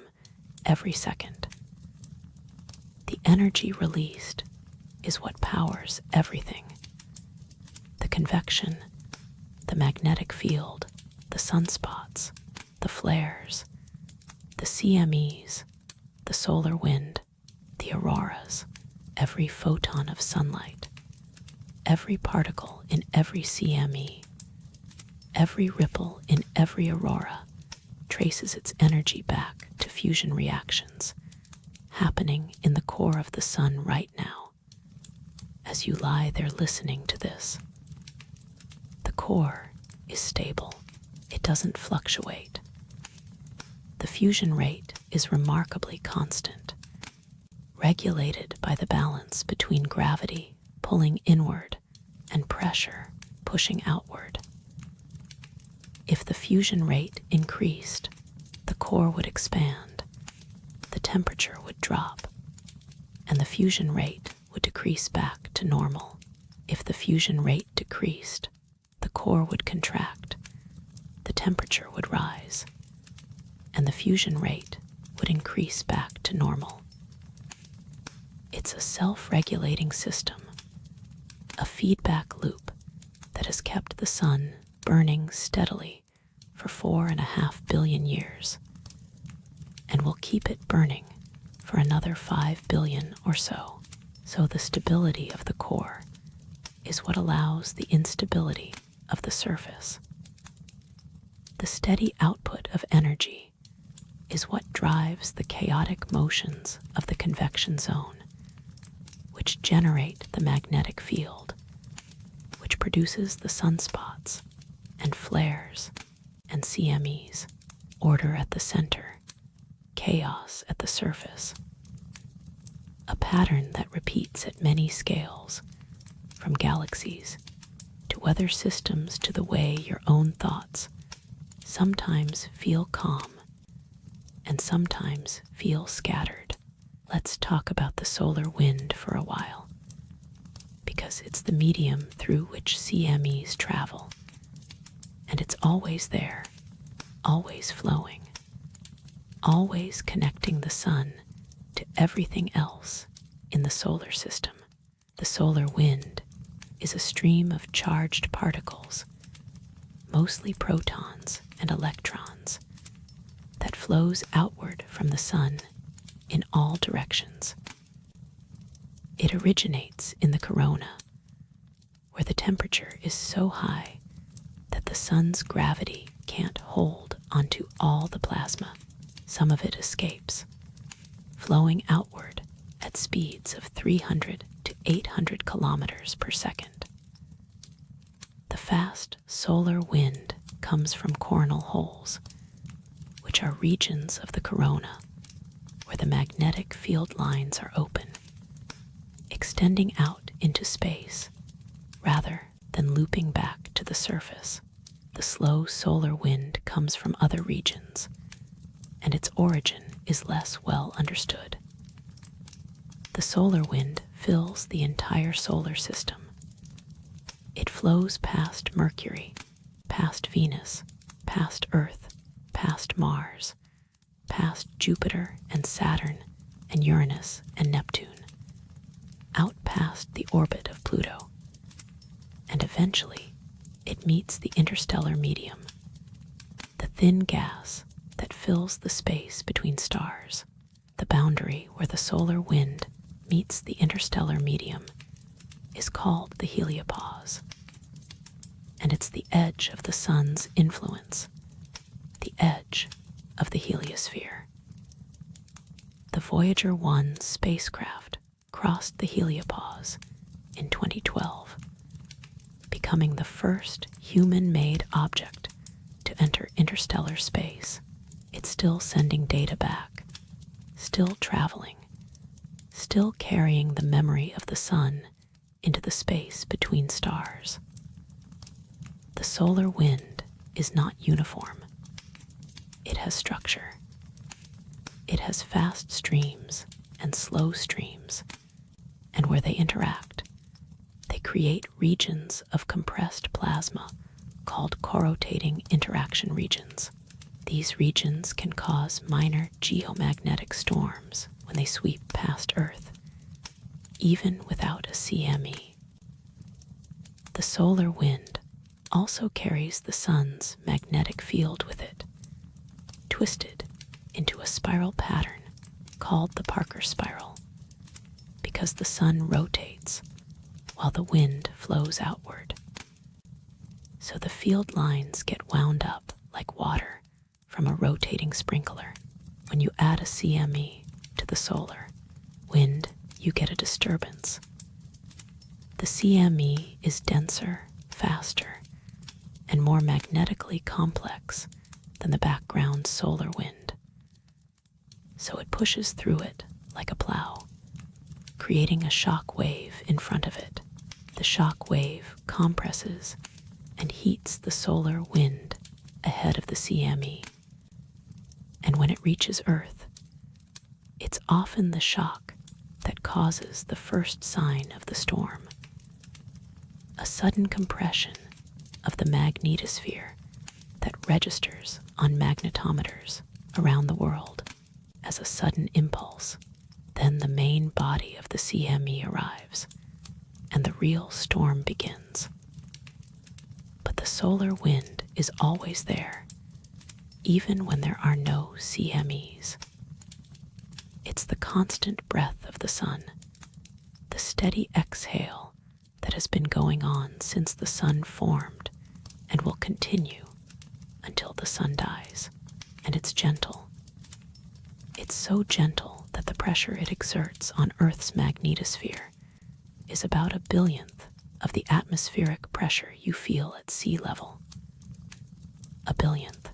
every second. The energy released is what powers everything. The convection, the magnetic field, the sunspots, the flares, the CMEs, the solar wind, the auroras, every photon of sunlight, every particle in every CME, Every ripple in every aurora traces its energy back to fusion reactions happening in the core of the sun right now. As you lie there listening to this, the core is stable. It doesn't fluctuate. The fusion rate is remarkably constant, regulated by the balance between gravity pulling inward and pressure pushing outward. If the fusion rate increased, the core would expand, the temperature would drop, and the fusion rate would decrease back to normal. If the fusion rate decreased, the core would contract, the temperature would rise, and the fusion rate would increase back to normal. It's a self-regulating system, a feedback loop that has kept the sun burning steadily for 4.5 billion years, and will keep it burning for another 5 billion or so. So the stability of the core is what allows the instability of the surface. The steady output of energy is what drives the chaotic motions of the convection zone, which generate the magnetic field, which produces the sunspots and flares and CMEs, order at the center, chaos at the surface. A pattern that repeats at many scales, from galaxies to weather systems to the way your own thoughts sometimes feel calm and sometimes feel scattered. Let's talk about the solar wind for a while, because it's the medium through which CMEs travel, and it's always there, always flowing, always connecting the sun to everything else in the solar system. The solar wind is a stream of charged particles, mostly protons and electrons, that flows outward from the sun in all directions. It originates in the corona, where the temperature is so high that the sun's gravity can't hold onto all the plasma. Some of it escapes, flowing outward at speeds of 300 to 800 kilometers per second. The fast solar wind comes from coronal holes, which are regions of the corona where the magnetic field lines are open, extending out into space rather than looping back to the surface. The slow solar wind comes from other regions, and its origin is less well understood. The solar wind fills the entire solar system. It flows past Mercury, past Venus, past Earth, past Mars, past Jupiter and Saturn and Uranus and Neptune, out past the orbit of Pluto, and eventually it meets the interstellar medium, the thin gas that fills the space between stars. The boundary where the solar wind meets the interstellar medium is called the heliopause, and it's the edge of the sun's influence, the edge of the heliosphere. The Voyager 1 spacecraft crossed the heliopause in 2012, becoming the first human-made object to enter interstellar space. It's still sending data back, still traveling, still carrying the memory of the sun into the space between stars. The solar wind is not uniform. It has structure. It has fast streams and slow streams, and where they interact, they create regions of compressed plasma called co-rotating interaction regions. These regions can cause minor geomagnetic storms when they sweep past Earth, even without a CME. The solar wind also carries the sun's magnetic field with it, twisted into a spiral pattern called the Parker spiral, because the sun rotates while the wind flows outward. So the field lines get wound up like water from a rotating sprinkler. When you add a CME to the solar wind, you get a disturbance. The CME is denser, faster, and more magnetically complex than the background solar wind. So it pushes through it like a plow, creating a shock wave in front of it. The shock wave compresses and heats the solar wind ahead of the CME. And when it reaches Earth, it's often the shock that causes the first sign of the storm. A sudden compression of the magnetosphere that registers on magnetometers around the world as a sudden impulse. Then the main body of the CME arrives, and the real storm begins. But the solar wind is always there, even when there are no CMEs. It's the constant breath of the sun, the steady exhale that has been going on since the sun formed and will continue until the sun dies. And it's gentle. It's so gentle that the pressure it exerts on Earth's magnetosphere is about 1/1000th of the atmospheric pressure you feel at sea level. 1/1000th.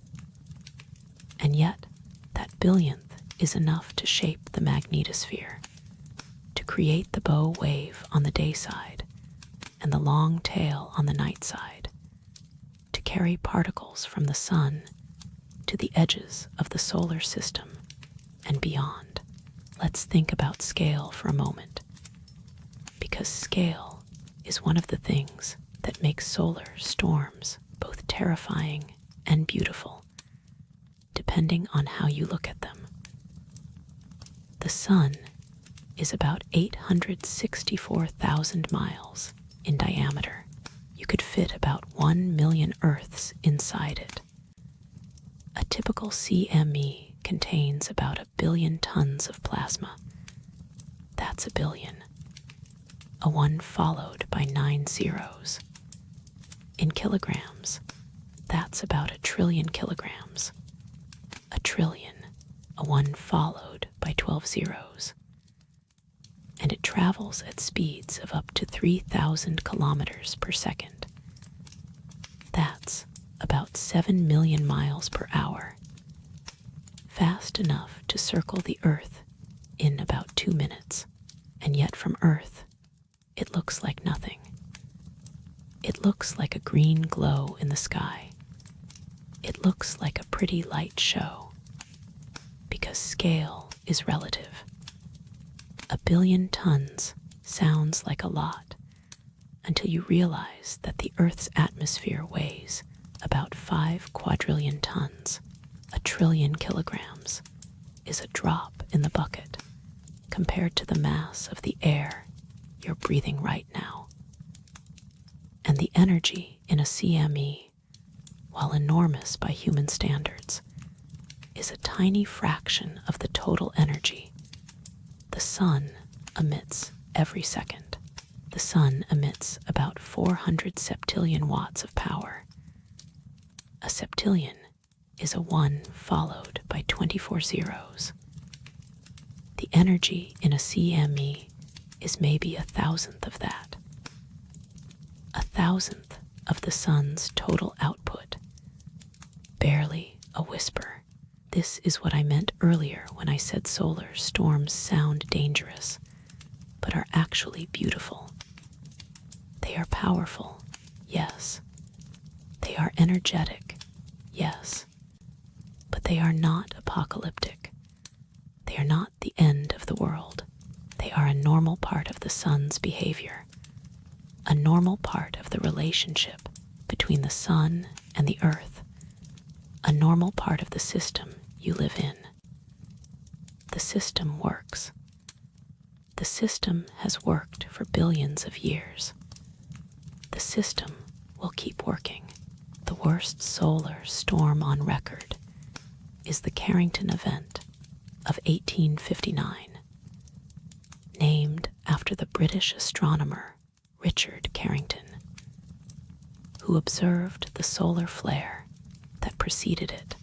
And yet, that 1/1000th is enough to shape the magnetosphere, to create the bow wave on the day side and the long tail on the night side, to carry particles from the sun to the edges of the solar system and beyond. Let's think about scale for a moment, because scale is one of the things that makes solar storms both terrifying and beautiful, depending on how you look at them. The sun is about 864,000 miles in diameter. You could fit about 1 million Earths inside it. A typical CME contains about 1 billion tons of plasma. That's 1 billion. A 1 followed by 9 zeros. In kilograms, that's about 1 trillion kilograms. 1 trillion, a 1 followed by 12 zeros. And it travels at speeds of up to 3,000 kilometers per second. That's about 7 million miles per hour. Fast enough to circle the Earth in about 2 minutes. And yet from Earth, it looks like nothing. It looks like a green glow in the sky. It looks like a pretty light show, because scale is relative. 1 billion tons sounds like a lot until you realize that the Earth's atmosphere weighs about 5 quadrillion tons. 1 trillion kilograms is a drop in the bucket compared to the mass of the air you're breathing right now. And the energy in a CME, while enormous by human standards, is a tiny fraction of the total energy the sun emits every second. The sun emits about 400 septillion watts of power. A septillion is a 1 followed by 24 zeros. The energy in a CME is maybe 1,000th of that. 1,000th of the sun's total output. Barely a whisper. This is what I meant earlier when I said solar storms sound dangerous, but are actually beautiful. They are powerful, yes. They are energetic, yes. But they are not apocalyptic. They are not the end of the world. They are a normal part of the sun's behavior, a normal part of the relationship between the sun and the Earth, a normal part of the system you live in. The system works. The system has worked for billions of years. The system will keep working. The worst solar storm on record is the Carrington event of 1859, named after the British astronomer Richard Carrington. who observed the solar flare that preceded it.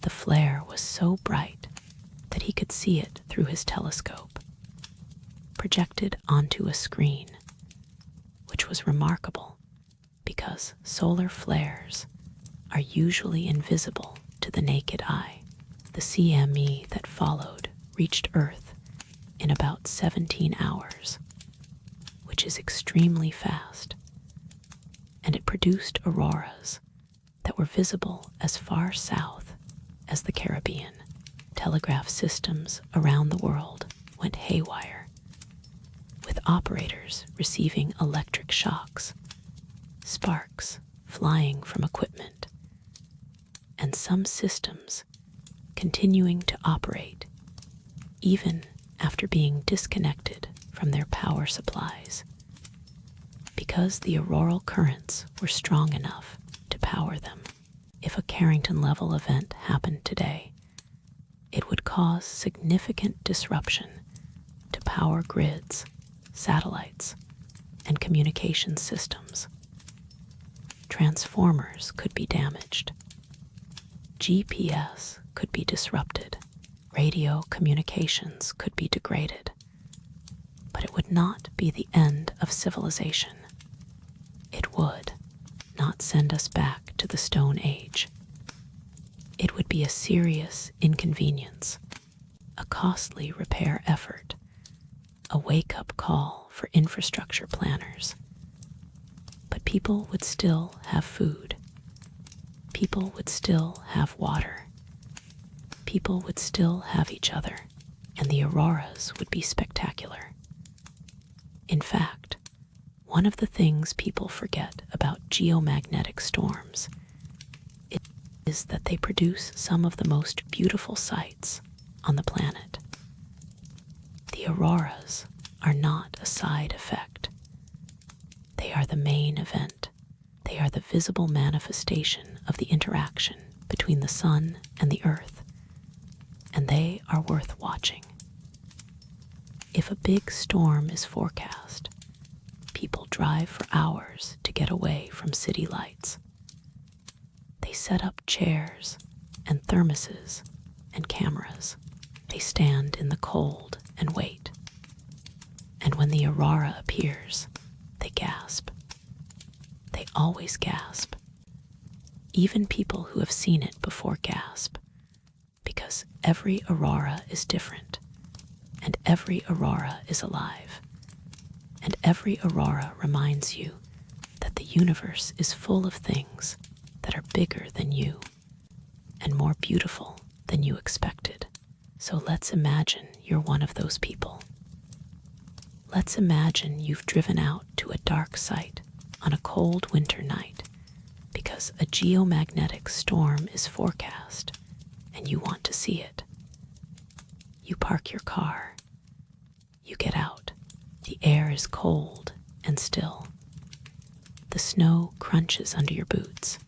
The flare was so bright that he could see it through his telescope, projected onto a screen, which was remarkable because solar flares are usually invisible to the naked eye. The CME that followed reached Earth in about 17 hours, which is extremely fast, and it produced auroras that were visible as far south as the Caribbean. Telegraph systems around the world went haywire, with operators receiving electric shocks, sparks flying from equipment, and some systems continuing to operate even after being disconnected from their power supplies, because the auroral currents were strong enough to power them. If a Carrington-level event happened today, it would cause significant disruption to power grids, satellites, and communication systems. Transformers could be damaged. GPS could be disrupted. Radio communications could be degraded. But it would not be the end of civilization. It would not send us back to the Stone Age. It would be a serious inconvenience, a costly repair effort, a wake-up call for infrastructure planners. But people would still have food. People would still have water. People would still have each other, and the auroras would be spectacular. In fact, one of the things people forget about geomagnetic storms is that they produce some of the most beautiful sights on the planet. The auroras are not a side effect. They are the main event. They are the visible manifestation of the interaction between the sun and the earth, and they are worth watching. If a big storm is forecast, people drive for hours to get away from city lights. They set up chairs and thermoses and cameras. They stand in the cold and wait. And when the aurora appears, they gasp. They always gasp. Even people who have seen it before gasp, because every aurora is different, and every aurora is alive, and every aurora reminds you that the universe is full of things that are bigger than you and more beautiful than you expected. So let's imagine you're one of those people. Let's imagine you've driven out to a dark site on a cold winter night because a geomagnetic storm is forecast and you want to see it. You park your car. You get out. The air is cold and still. The snow crunches under your boots.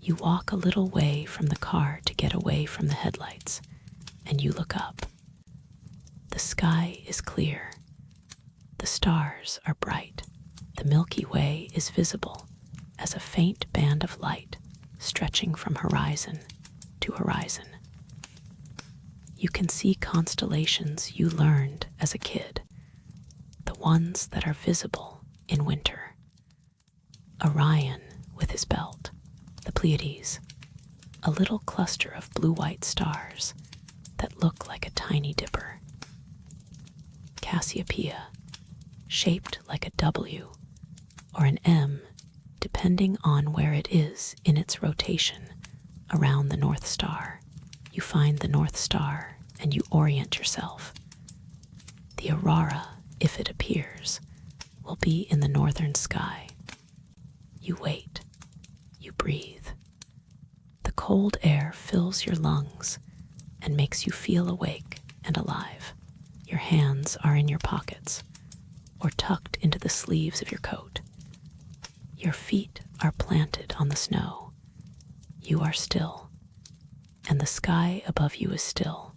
You walk a little way from the car to get away from the headlights, and you look up. The sky is clear. The stars are bright. The Milky Way is visible as a faint band of light stretching from horizon to horizon. You can see constellations you learned as a kid, the ones that are visible in winter. Orion with his belt, the Pleiades, a little cluster of blue-white stars that look like a tiny dipper. Cassiopeia, shaped like a W or an M, depending on where it is in its rotation around the North Star. You find the North Star and you orient yourself. The aurora, if it appears, will be in the northern sky. You wait. You breathe. The cold air fills your lungs and makes you feel awake and alive. Your hands are in your pockets or tucked into the sleeves of your coat. Your feet are planted on the snow. You are still, and the sky above you is still.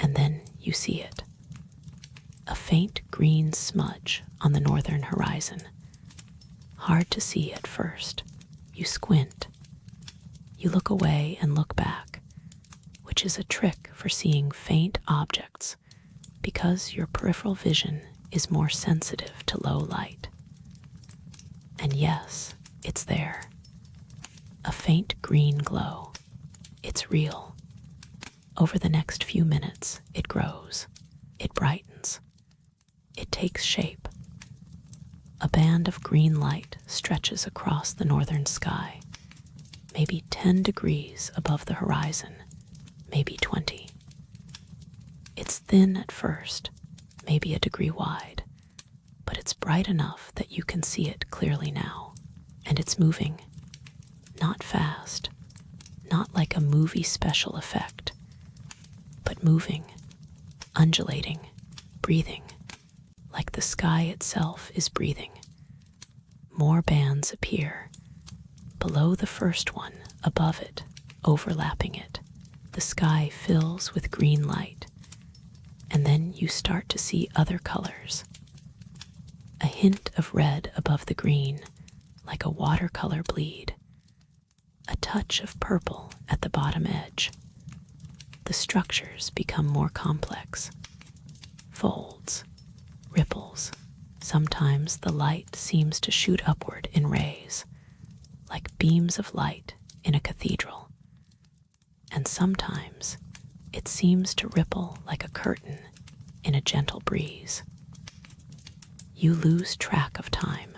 And then you see it. A faint green smudge on the northern horizon. Hard to see at first. You squint. You look away and look back, which is a trick for seeing faint objects because your peripheral vision is more sensitive to low light. And yes, it's there. A faint green glow. It's real. Over the next few minutes, it grows. It brightens. It takes shape. A band of green light stretches across the northern sky, maybe 10 degrees above the horizon, maybe 20. It's thin at first, maybe a degree wide, but it's bright enough that you can see it clearly now. And it's moving. Not fast, not like a movie special effect, but moving, undulating, breathing, like the sky itself is breathing. More bands appear. Below the first one, above it, overlapping it, the sky fills with green light, and then you start to see other colors. A hint of red above the green, like a watercolor bleed. A touch of purple at the bottom edge. The structures become more complex. Folds, ripples. Sometimes the light seems to shoot upward in rays, like beams of light in a cathedral. And sometimes it seems to ripple like a curtain in a gentle breeze. You lose track of time.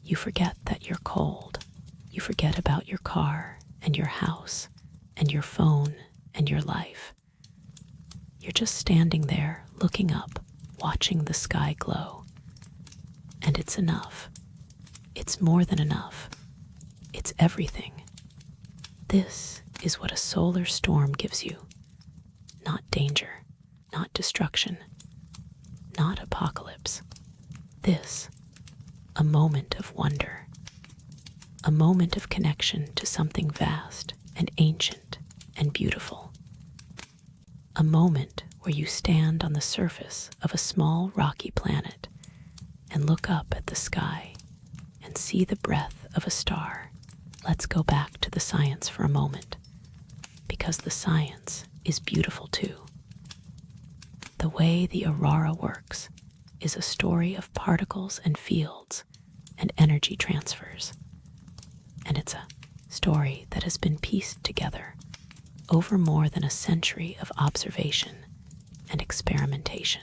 You forget that you're cold. You forget about your car and your house and your phone and your life. You're just standing there, looking up, watching the sky glow. And it's enough. It's more than enough. It's everything. This is what a solar storm gives you. Not danger, not destruction, not apocalypse. This, a moment of wonder. A moment of connection to something vast and ancient and beautiful. A moment where you stand on the surface of a small rocky planet and look up at the sky and see the breath of a star. Let's go back to the science for a moment, because the science is beautiful too. The way the aurora works is a story of particles and fields and energy transfers. And it's a story that has been pieced together over more than a century of observation and experimentation.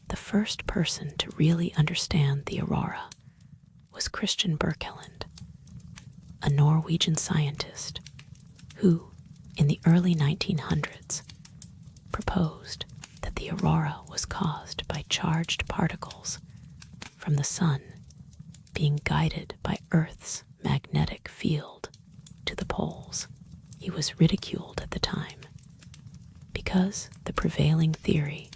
The first person to really understand the aurora was Christian Birkeland, a Norwegian scientist who, in the early 1900s, proposed that the aurora was caused by charged particles from the sun being guided by Earth's magnetic field to the poles. He was ridiculed at the time because the prevailing theory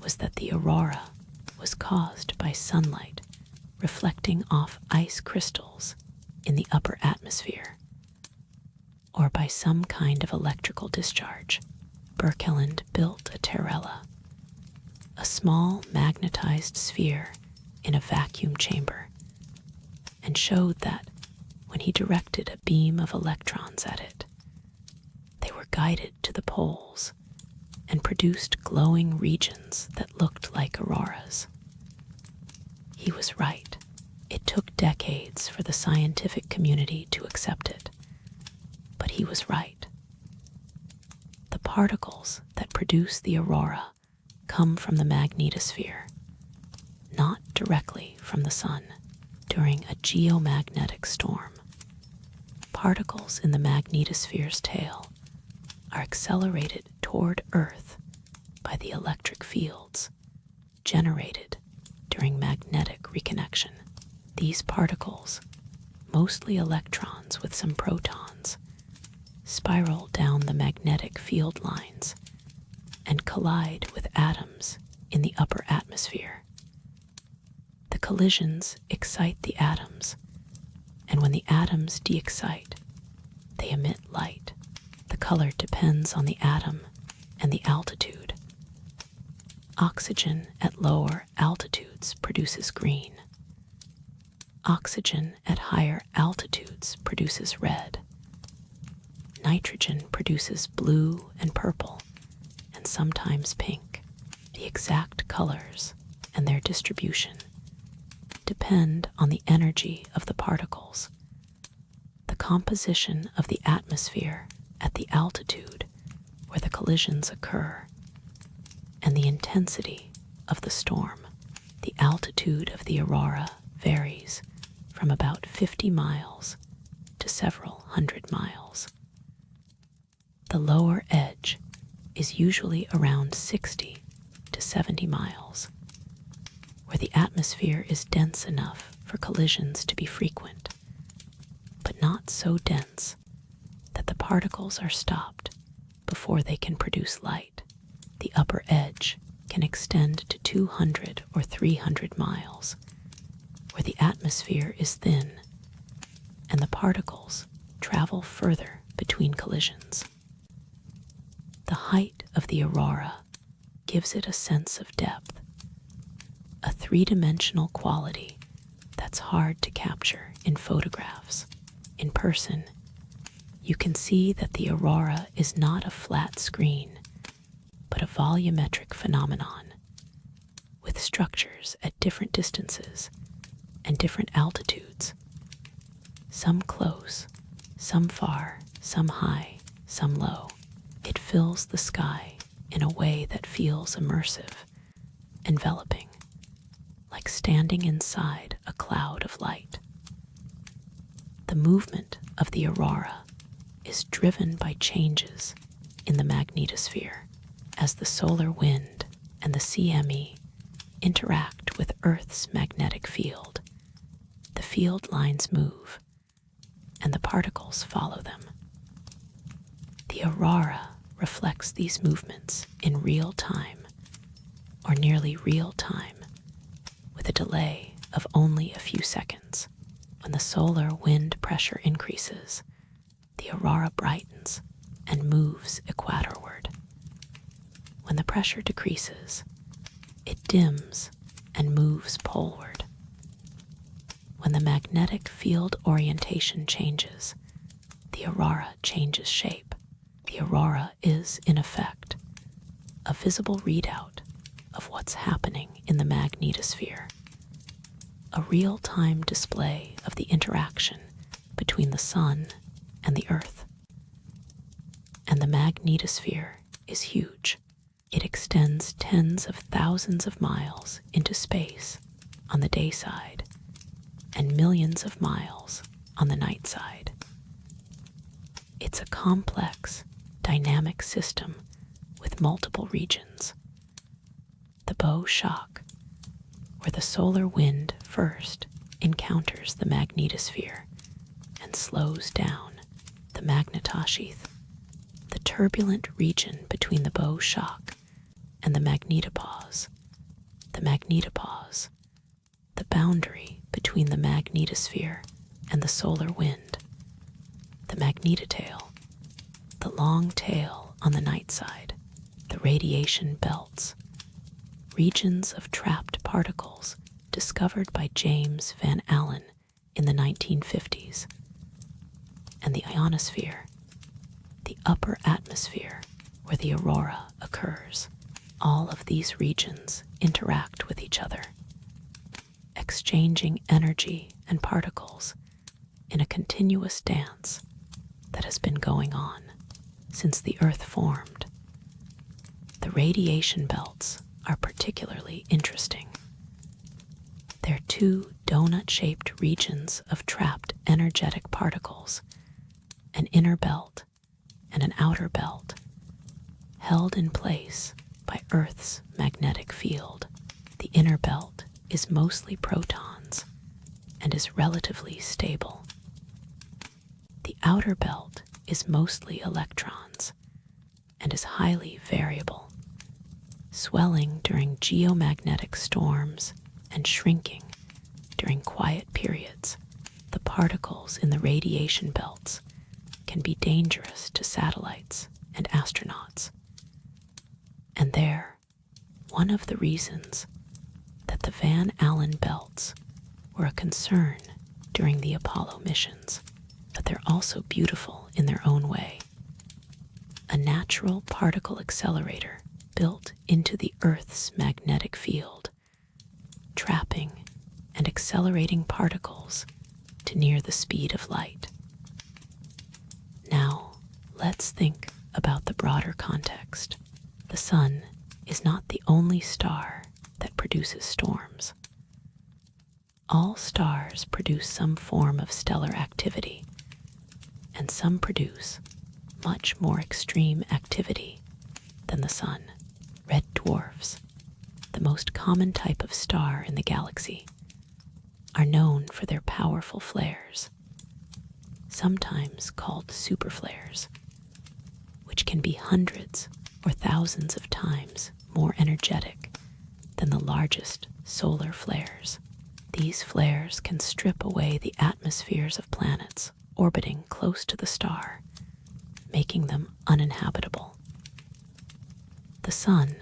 was that the aurora was caused by sunlight reflecting off ice crystals in the upper atmosphere, or by some kind of electrical discharge. Birkeland built a terrella, a small magnetized sphere in a vacuum chamber, and showed that when he directed a beam of electrons at it, they were guided to the poles and produced glowing regions that looked like auroras. He was right. It took decades for the scientific community to accept it, but he was right. The particles that produce the aurora come from the magnetosphere, not directly from the sun. During a geomagnetic storm, particles in the magnetosphere's tail are accelerated toward Earth by the electric fields generated during magnetic reconnection. These particles, mostly electrons with some protons, spiral down the magnetic field lines and collide with atoms in the upper atmosphere. The collisions excite the atoms, and when the atoms de-excite, they emit light. The color depends on the atom and the altitude. Oxygen at lower altitudes produces green. Oxygen at higher altitudes produces red. Nitrogen produces blue and purple, and sometimes pink. The exact colors and their distribution depend on the energy of the particles, the composition of the atmosphere at the altitude where the collisions occur, and the intensity of the storm. The altitude of the aurora varies from about 50 miles to several hundred miles. The lower edge is usually around 60 to 70 miles, where the atmosphere is dense enough for collisions to be frequent, but not so dense that the particles are stopped before they can produce light. The upper edge can extend to 200 or 300 miles, where the atmosphere is thin and the particles travel further between collisions. The height of the aurora gives it a sense of depth, a three-dimensional quality that's hard to capture in photographs. In person, you can see that the aurora is not a flat screen, but a volumetric phenomenon, with structures at different distances and different altitudes, some close, some far, some high, some low. It fills the sky in a way that feels immersive, enveloping, like standing inside a cloud of light. The movement of the aurora is driven by changes in the magnetosphere as the solar wind and the CME interact with Earth's magnetic field. The field lines move, and the particles follow them. The aurora reflects these movements in real time, or nearly real time, with a delay of only a few seconds. When the solar wind pressure increases, the aurora brightens and moves equatorward. When the pressure decreases, it dims and moves poleward. When the magnetic field orientation changes, the aurora changes shape. The aurora is, in effect, a visible readout of what's happening in the magnetosphere, a real-time display of the interaction between the sun and the Earth. And the magnetosphere is huge. It extends tens of thousands of miles into space on the day side and millions of miles on the night side. It's a complex, dynamic system with multiple regions. The bow shock, where the solar wind first encounters the magnetosphere and slows down the magnetosphere. The turbulent region between the bow shock and the magnetopause. The magnetopause, the boundary between the magnetosphere and the solar wind. The magnetotail, the long tail on the night side. The radiation belts, regions of trapped particles discovered by James Van Allen in the 1950s. And the ionosphere, the upper atmosphere where the aurora occurs. All of these regions interact with each other, exchanging energy and particles in a continuous dance that has been going on since the Earth formed. The radiation belts are particularly interesting. They're two donut-shaped regions of trapped energetic particles, an inner belt and an outer belt, held in place by Earth's magnetic field. The inner belt is mostly protons and is relatively stable. The outer belt is mostly electrons and is highly variable, swelling during geomagnetic storms and shrinking during quiet periods. The particles in the radiation belts can be dangerous to satellites and astronauts. And they're one of the reasons that the Van Allen belts were a concern during the Apollo missions, but they're also beautiful in their own way. A natural particle accelerator built into the Earth's magnetic field, trapping and accelerating particles to near the speed of light. Now, let's think about the broader context. The sun is not the only star that produces storms. All stars produce some form of stellar activity, and some produce much more extreme activity than the sun. Red dwarfs, the most common type of star in the galaxy, are known for their powerful flares, sometimes called superflares, which can be hundreds or thousands of times more energetic than the largest solar flares. These flares can strip away the atmospheres of planets orbiting close to the star, making them uninhabitable. The sun,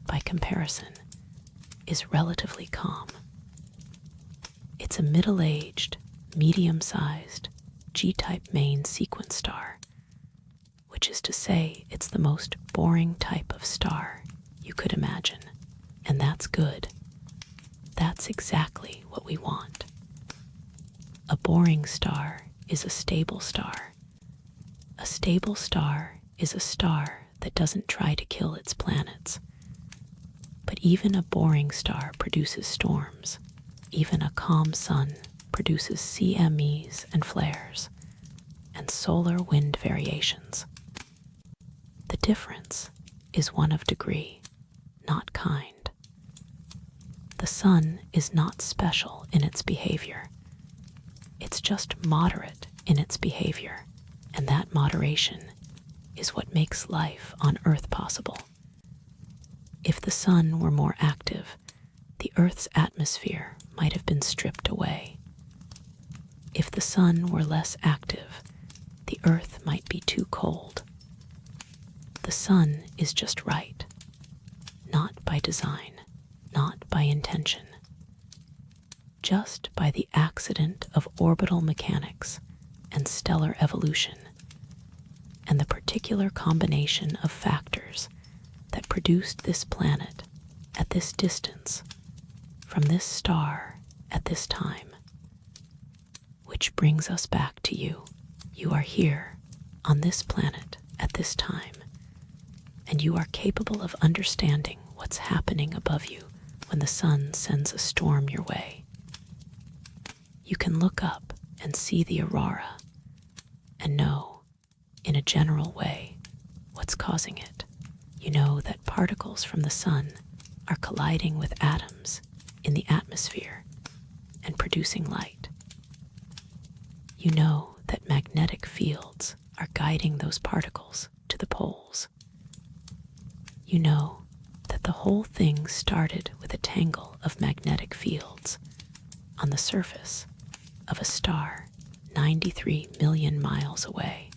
by comparison, is relatively calm. It's a middle-aged, medium-sized, G-type main sequence star, which is to say it's the most boring type of star you could imagine. And that's good. That's exactly what we want. A boring star is a stable star. A stable star is a star that doesn't try to kill its planets. But even a boring star produces storms. Even a calm sun produces CMEs and flares, and solar wind variations. The difference is one of degree, not kind. The sun is not special in its behavior. It's just moderate in its behavior, and that moderation is what makes life on Earth possible. If the sun were more active, the Earth's atmosphere might have been stripped away. If the sun were less active, the Earth might be too cold. The sun is just right, not by design, not by intention, just by the accident of orbital mechanics and stellar evolution, and the particular combination of factors that produced this planet at this distance from this star at this time. Which brings us back to you. You are here on this planet at this time, and you are capable of understanding what's happening above you when the sun sends a storm your way. You can look up and see the aurora and know, in a general way, what's causing it. You know that particles from the sun are colliding with atoms in the atmosphere and producing light. You know that magnetic fields are guiding those particles to the poles. You know that the whole thing started with a tangle of magnetic fields on the surface of a star 93 million miles away.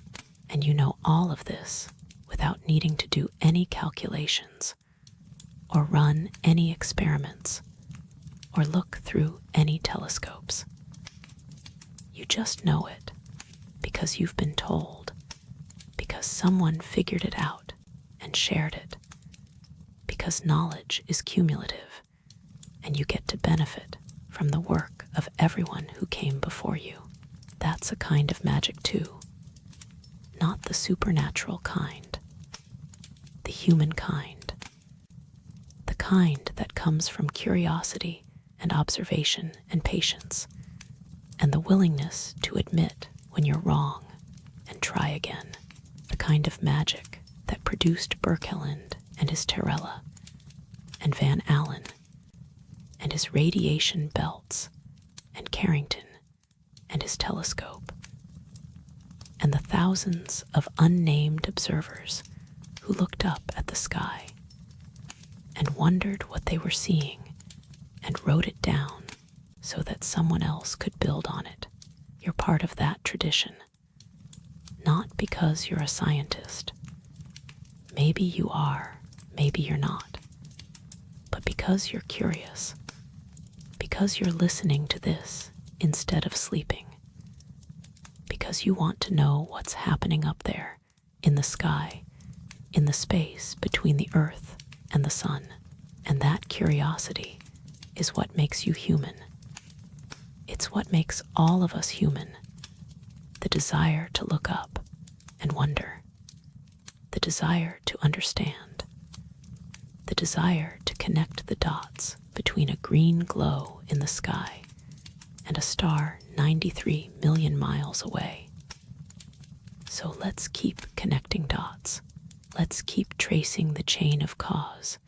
And you know all of this without needing to do any calculations or run any experiments or look through any telescopes. You just know it because you've been told, because someone figured it out and shared it, because knowledge is cumulative and you get to benefit from the work of everyone who came before you. That's a kind of magic too, not the supernatural kind, the human kind, the kind that comes from curiosity and observation and patience, and the willingness to admit when you're wrong and try again, the kind of magic that produced Berkelland and his Terrella, and Van Allen, and his radiation belts, and Carrington, and his telescope, and the thousands of unnamed observers who looked up at the sky and wondered what they were seeing and wrote it down so that someone else could build on it. You're part of that tradition, not because you're a scientist. Maybe you are, maybe you're not, but because you're curious, because you're listening to this instead of sleeping. Because you want to know what's happening up there, in the sky, in the space between the Earth and the sun. And that curiosity is what makes you human. It's what makes all of us human. The desire to look up and wonder. The desire to understand. The desire to connect the dots between a green glow in the sky and a star 93 million miles away. So let's keep connecting dots. Let's keep tracing the chain of cause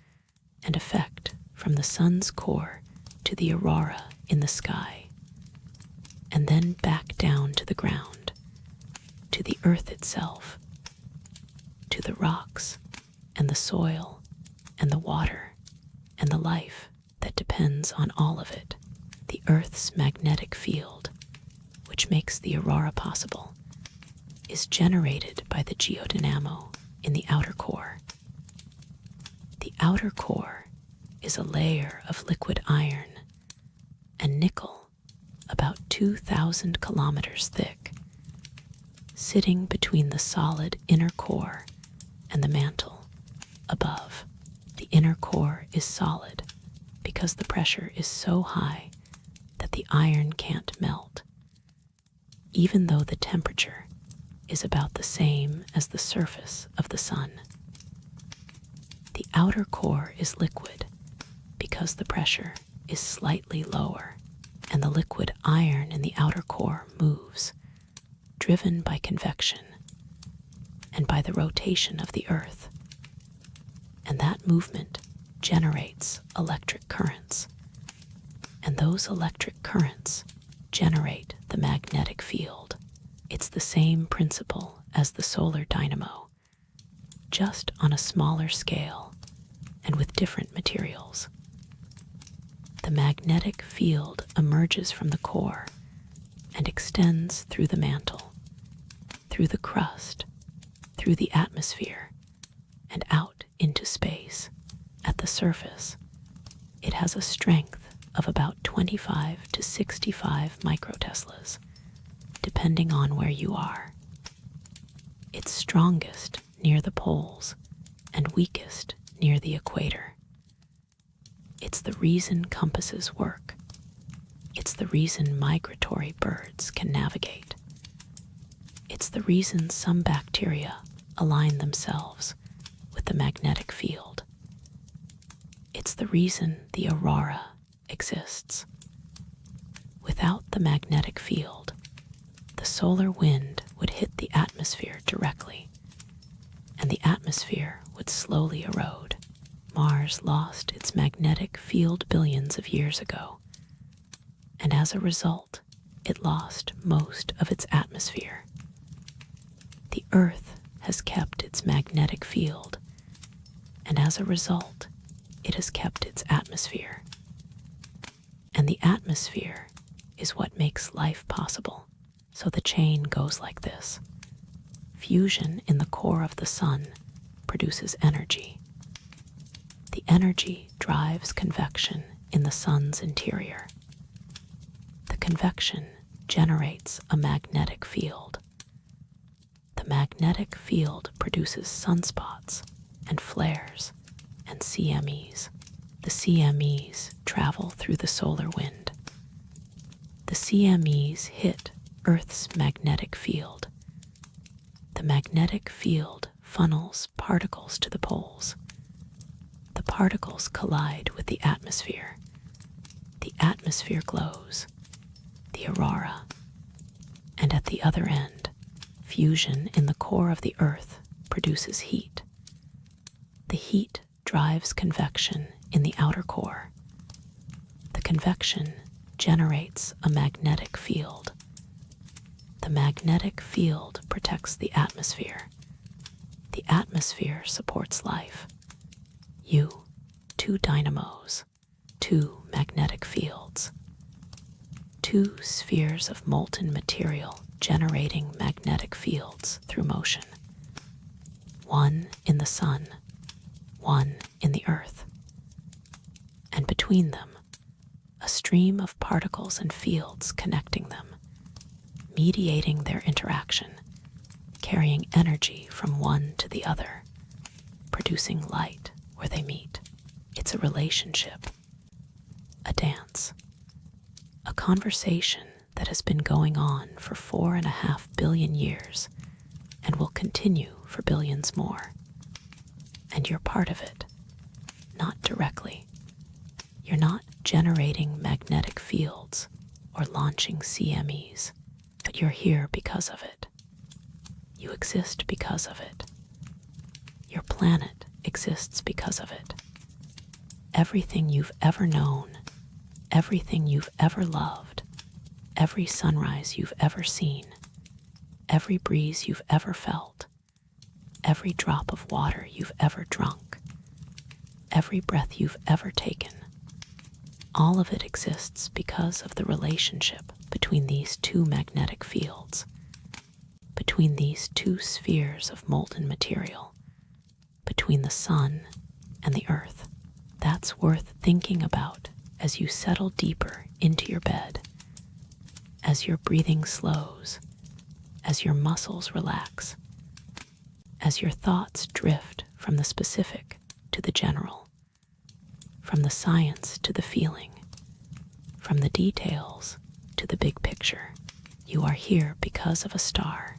and effect from the sun's core to the aurora in the sky, and then back down to the ground, to the earth itself, to the rocks and the soil and the water and the life that depends on all of it. The Earth's magnetic field, which makes the aurora possible, is generated by the geodynamo in the outer core. The outer core is a layer of liquid iron and nickel about 2,000 kilometers thick, sitting between the solid inner core and the mantle above. The inner core is solid because the pressure is so high that the iron can't melt, even though the temperature is about the same as the surface of the sun. The outer core is liquid because the pressure is slightly lower, and the liquid iron in the outer core moves, driven by convection and by the rotation of the Earth. And that movement generates electric currents, and those electric currents generate the magnetic field. It's the same principle as the solar dynamo, just on a smaller scale and with different materials. The magnetic field emerges from the core and extends through the mantle, through the crust, through the atmosphere, and out into space. At the surface, it has a strength of about 25 to 65 microteslas, depending on where you are. It's strongest near the poles and weakest near the equator. It's the reason compasses work. It's the reason migratory birds can navigate. It's the reason some bacteria align themselves with the magnetic field. It's the reason the aurora exists. Without the magnetic field, the solar wind would hit the atmosphere directly, and the atmosphere would slowly erode. Mars lost its magnetic field billions of years ago, and as a result, it lost most of its atmosphere. The Earth has kept its magnetic field, and as a result, it has kept its atmosphere. And the atmosphere is what makes life possible. So the chain goes like this. Fusion in the core of the sun produces energy. The energy drives convection in the sun's interior. The convection generates a magnetic field. The magnetic field produces sunspots and flares and CMEs. The CMEs travel through the solar wind. The CMEs hit Earth's magnetic field. The magnetic field funnels particles to the poles. The particles collide with the atmosphere. The atmosphere glows, the aurora. And at the other end, fusion in the core of the Earth produces heat. The heat drives convection in the outer core. The convection generates a magnetic field. The magnetic field protects the atmosphere. The atmosphere supports life. You, two dynamos, two magnetic fields, two spheres of molten material generating magnetic fields through motion. One in the sun, one in the Earth. And between them, a stream of particles and fields connecting them, mediating their interaction, carrying energy from one to the other, producing light where they meet. It's a relationship, a dance, a conversation that has been going on for 4.5 billion years and will continue for billions more. And you're part of it, not directly. You're not generating magnetic fields or launching CMEs, but you're here because of it. You exist because of it. Your planet exists because of it. Everything you've ever known, everything you've ever loved, every sunrise you've ever seen, every breeze you've ever felt, every drop of water you've ever drunk, every breath you've ever taken, all of it exists because of the relationship between these two magnetic fields, between these two spheres of molten material, between the sun and the earth. That's worth thinking about as you settle deeper into your bed, as your breathing slows, as your muscles relax, as your thoughts drift from the specific to the general, from the science to the feeling, from the details to the big picture. You are here because of a star.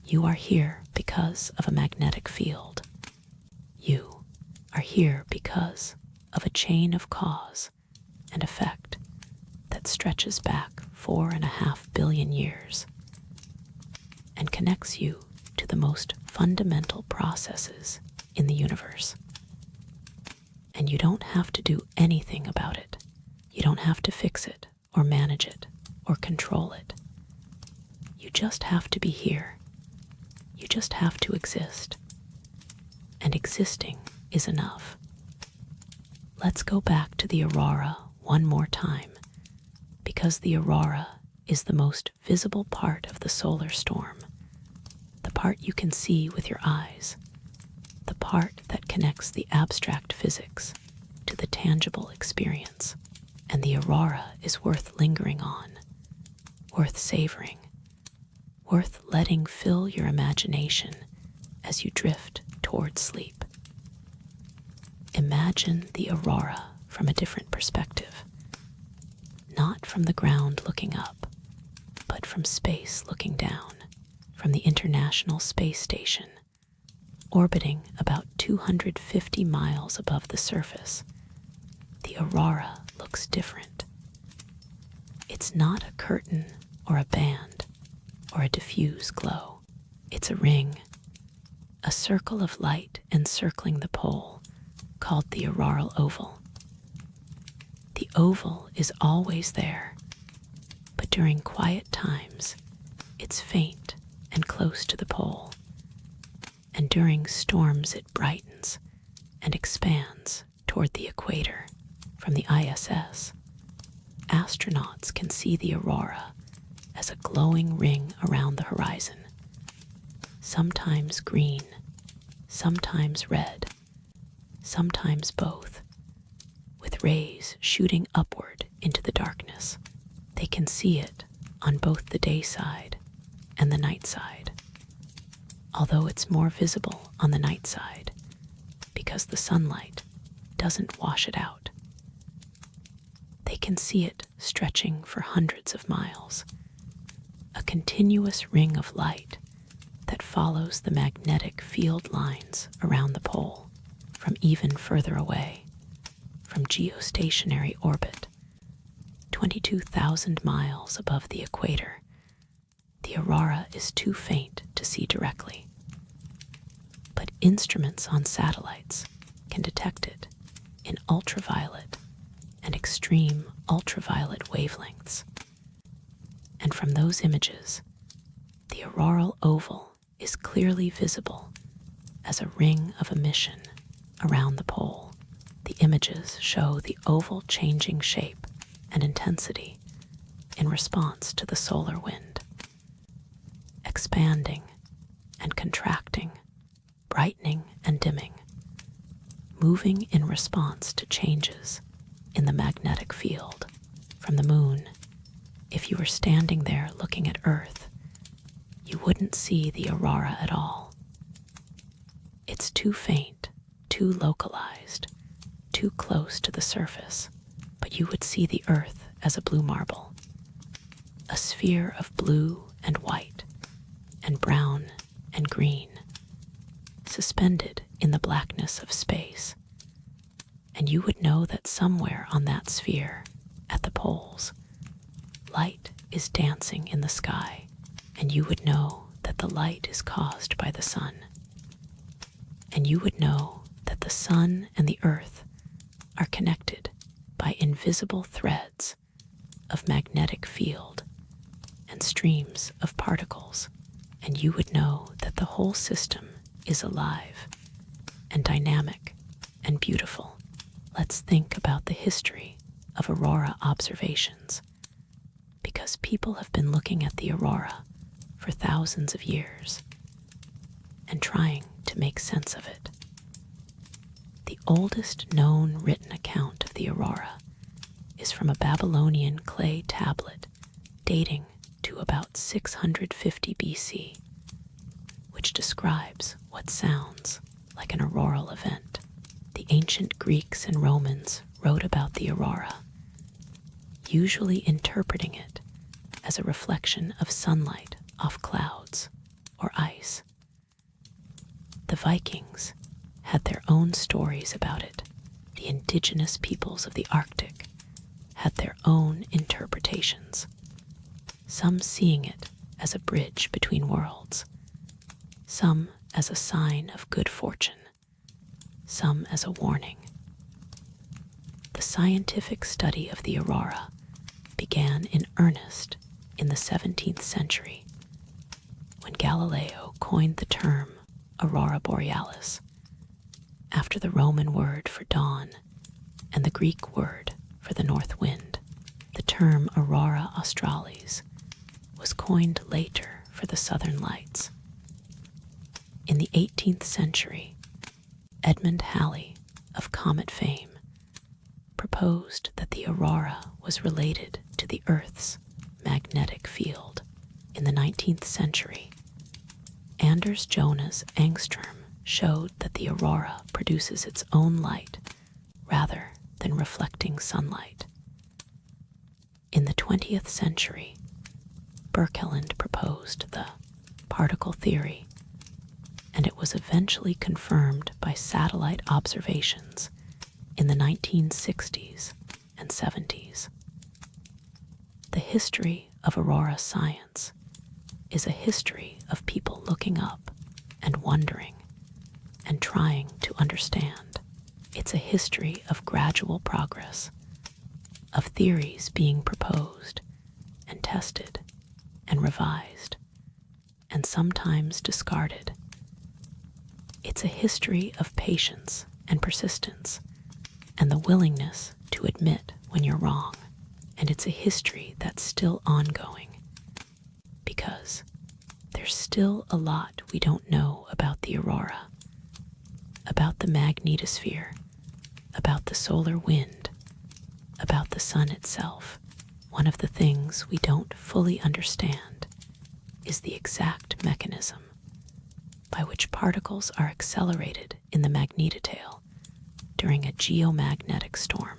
You are here because of a magnetic field. You are here because of a chain of cause and effect that stretches back 4.5 billion years and connects you to the most fundamental processes in the universe. And you don't have to do anything about it. You don't have to fix it or manage it or control it. You just have to be here. You just have to exist. And existing is enough. Let's go back to the Aurora one more time, because the Aurora is the most visible part of the solar storm, the part you can see with your eyes, the part that connects the abstract physics to the tangible experience. And the Aurora is worth lingering on, worth savoring, worth letting fill your imagination as you drift towards sleep. Imagine the Aurora from a different perspective, not from the ground looking up, but from space looking down, from the International Space Station, orbiting about 250 miles above the surface. The Aurora looks different. It's not a curtain or a band or a diffuse glow. It's a ring, a circle of light encircling the pole, called the auroral oval. The oval is always there, but during quiet times, it's faint and close to the pole, and during storms it brightens and expands toward the equator. From the ISS, astronauts can see the Aurora as a glowing ring around the horizon, sometimes green, sometimes red, sometimes both, with rays shooting upward into the darkness. They can see it on both the day side and the night side, although it's more visible on the night side because the sunlight doesn't wash it out. They can see it stretching for hundreds of miles, a continuous ring of light that follows the magnetic field lines around the pole from even further away, from geostationary orbit, 22,000 miles above the equator. The Aurora is too faint to see directly, but instruments on satellites can detect it in ultraviolet and extreme ultraviolet wavelengths. And from those images, the auroral oval is clearly visible as a ring of emission around the pole. The images show the oval changing shape and intensity in response to the solar wind, expanding and contracting, brightening and dimming, moving in response to changes in the magnetic field. From the moon, if you were standing there looking at Earth, you wouldn't see the aurora at all. It's too faint, too localized, too close to the surface, but you would see the Earth as a blue marble, a sphere of blue and white and brown and green, suspended in the blackness of space. And you would know that somewhere on that sphere, at the poles, light is dancing in the sky, and you would know that the light is caused by the sun. And you would know that the sun and the Earth are connected by invisible threads of magnetic field and streams of particles, and you would know that the whole system is alive and dynamic and beautiful. Let's think about the history of aurora observations, because people have been looking at the aurora for thousands of years and trying to make sense of it. The oldest known written account of the aurora is from a Babylonian clay tablet dating to about 650 BC, which describes what sounds like an auroral event. The ancient Greeks and Romans wrote about the aurora, usually interpreting it as a reflection of sunlight off clouds or ice. The Vikings had their own stories about it. The indigenous peoples of the Arctic had their own interpretations, some seeing it as a bridge between worlds, some as a sign of good fortune, some as a warning. The scientific study of the aurora began in earnest in the 17th century, when Galileo coined the term Aurora Borealis, after the Roman word for dawn and the Greek word for the north wind. The term Aurora Australis was coined later for the southern lights. In the 18th century, Edmund Halley, of comet fame, proposed that the aurora was related to the Earth's magnetic field. In the 19th century, Anders Jonas Engström showed that the aurora produces its own light rather than reflecting sunlight. In the 20th century, Birkeland proposed the particle theory, and it was eventually confirmed by satellite observations in the 1960s and 70s. The history of aurora science is a history of people looking up and wondering and trying to understand. It's a history of gradual progress, of theories being proposed and tested and revised and sometimes discarded. It's a history of patience and persistence and the willingness to admit when you're wrong. And it's a history that's still ongoing, because there's still a lot we don't know about the aurora, about the magnetosphere, about the solar wind, about the sun itself. One of the things we don't fully understand is the exact mechanism by which particles are accelerated in the magnetotail during a geomagnetic storm.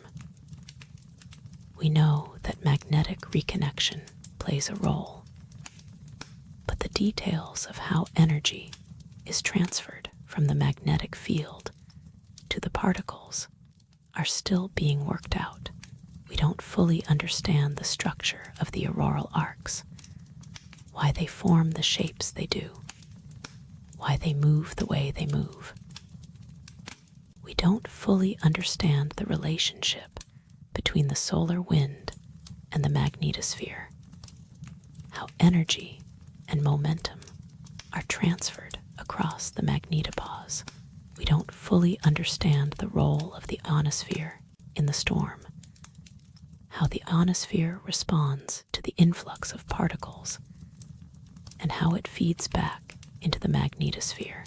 We know that magnetic reconnection plays a role, but the details of how energy is transferred from the magnetic field to the particles are still being worked out. We don't fully understand the structure of the auroral arcs, why they form the shapes they do, why they move the way they move. We don't fully understand the relationship between the solar wind and the magnetosphere, how energy and momentum are transferred across the magnetopause. We don't fully understand the role of the ionosphere in the storm, how the ionosphere responds to the influx of particles, and how it feeds back into the magnetosphere.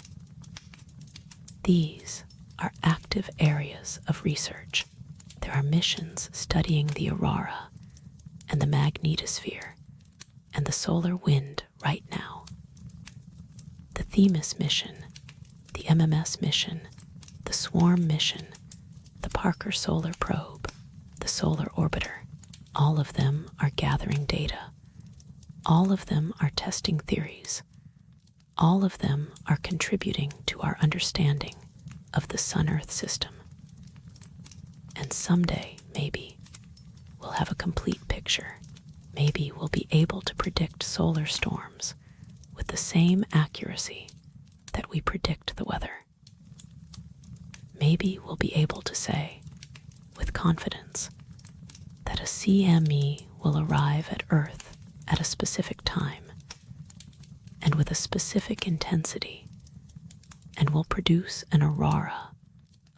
These are active areas of research There are missions studying the Aurora and the Magnetosphere and the solar wind right now. The Themis mission, the MMS mission, the Swarm mission, the Parker Solar Probe, the Solar Orbiter, all of them are gathering data. All of them are testing theories. All of them are contributing to our understanding of the Sun-Earth system. And someday, maybe, we'll have a complete picture. Maybe we'll be able to predict solar storms with the same accuracy that we predict the weather. Maybe we'll be able to say, with confidence, that a CME will arrive at Earth at a specific time and with a specific intensity and will produce an aurora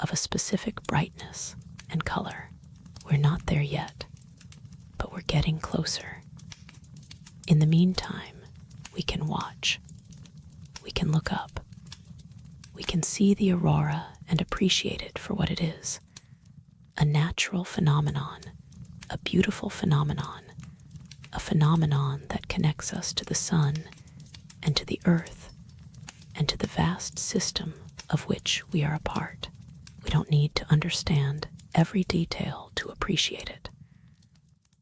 of a specific brightness and color. We're not there yet, but we're getting closer. In the meantime, we can watch. We can look up. We can see the aurora and appreciate it for what it is. A natural phenomenon, a beautiful phenomenon, a phenomenon that connects us to the sun and to the earth and to the vast system of which we are a part. We don't need to understand every detail to appreciate it.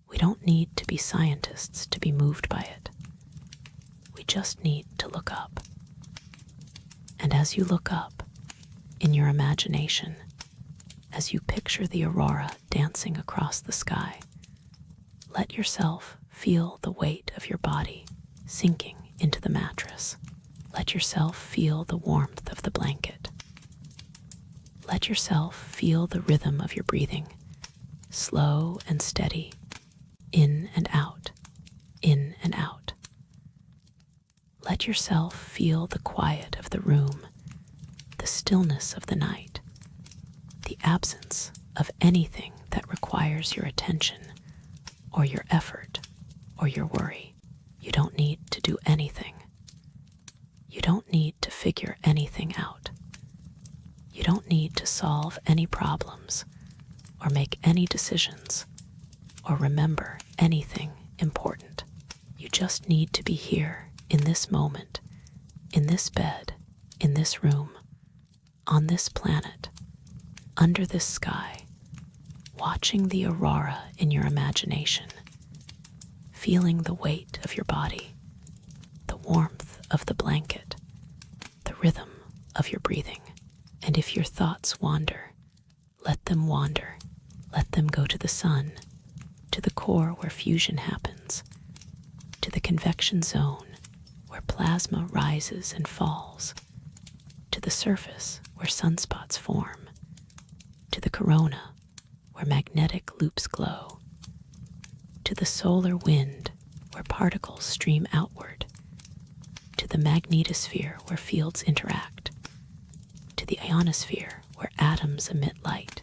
We don't need to be scientists to be moved by it. We just need to look up. And as you look up, in your imagination, as you picture the aurora dancing across the sky, let yourself feel the weight of your body sinking into the mattress. Let yourself feel the warmth of the blanket. Let yourself feel the rhythm of your breathing, slow and steady, in and out, in and out. Let yourself feel the quiet of the room, the stillness of the night, the absence of anything that requires your attention or your effort or your worry. You don't need to do anything. You don't need to figure anything out. You don't need to solve any problems or make any decisions or remember anything important. You just need to be here in this moment, in this bed, in this room, on this planet, under this sky, watching the aurora in your imagination, feeling the weight of your body, the warmth of the blanket, the rhythm of your breathing. And if your thoughts wander, let them wander. Let them go to the sun, to the core where fusion happens, to the convection zone where plasma rises and falls, to the surface where sunspots form, to the corona where magnetic loops glow, to the solar wind where particles stream outward, to the magnetosphere where fields interact, to the ionosphere where atoms emit light,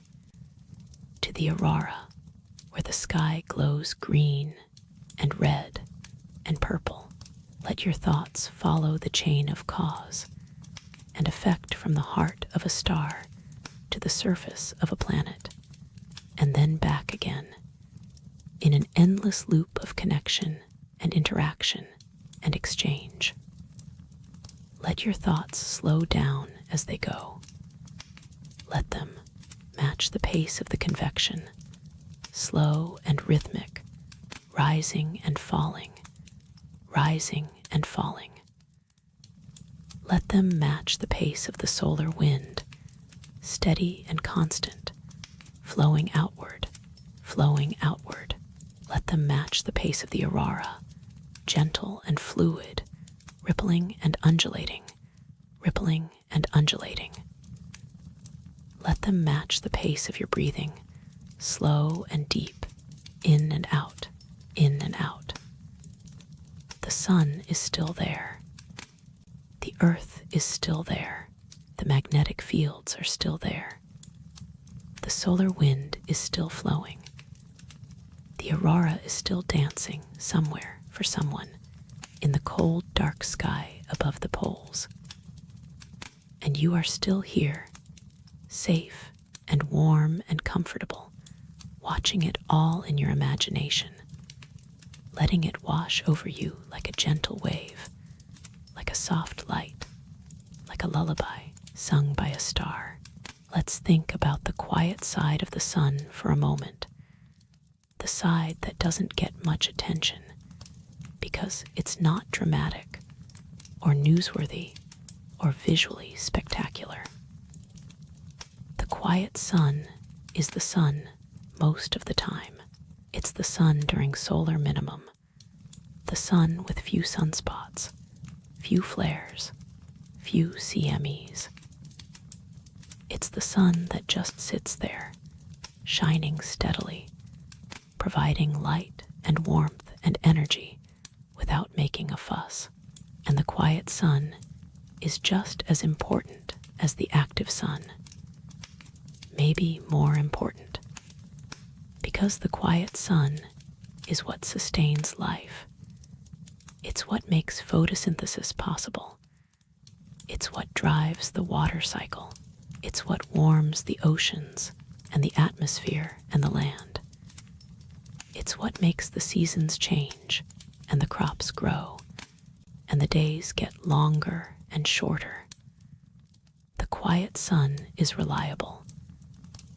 to the aurora where the sky glows green and red and purple. Let your thoughts follow the chain of cause and effect from the heart of a star to the surface of a planet, and then back again, in an endless loop of connection and interaction and exchange. Let your thoughts slow down as they go. Let them match the pace of the convection, slow and rhythmic, rising and falling, rising and falling. Let them match the pace of the solar wind, steady and constant, flowing outward, flowing outward. Let them match the pace of the aurora, gentle and fluid, rippling and undulating, rippling and undulating. Let them match the pace of your breathing, slow and deep, in and out, in and out. The sun is still there. The earth is still there. The magnetic fields are still there. The solar wind is still flowing. The aurora is still dancing somewhere for someone in the cold, dark sky above the poles. And you are still here, safe and warm and comfortable, watching it all in your imagination, letting it wash over you like a gentle wave, like a soft light, like a lullaby sung by a star. Let's think about the quiet side of the sun for a moment, the side that doesn't get much attention because it's not dramatic or newsworthy or visually spectacular. The quiet sun is the sun most of the time. It's the sun during solar minimum, the sun with few sunspots, few flares, few CMEs. It's the sun that just sits there, shining steadily, providing light and warmth and energy without making a fuss. And the quiet sun is just as important as the active sun, maybe more important, because the quiet sun is what sustains life. It's what makes photosynthesis possible. It's what drives the water cycle. It's what warms the oceans and the atmosphere and the land. It's what makes the seasons change and the crops grow and the days get longer and shorter. The quiet sun is reliable.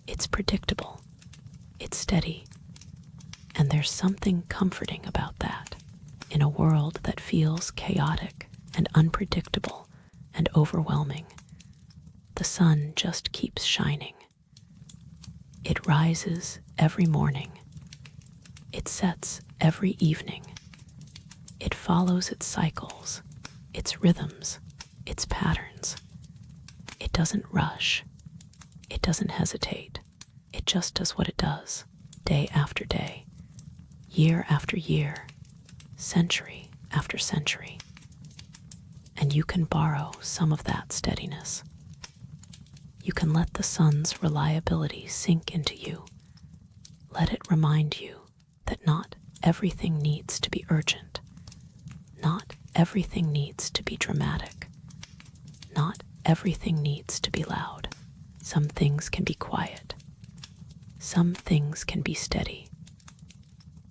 It's predictable. It's steady. And there's something comforting about that in a world that feels chaotic and unpredictable and overwhelming. The sun just keeps shining. It rises every morning. It sets every evening. It follows its cycles, its rhythms, its patterns. It doesn't rush. It doesn't hesitate. It just does what it does, day after day, year after year, century after century. And you can borrow some of that steadiness. You can let the sun's reliability sink into you. Let it remind you that not everything needs to be urgent. Not everything needs to be dramatic. Not everything needs to be loud. Some things can be quiet. Some things can be steady.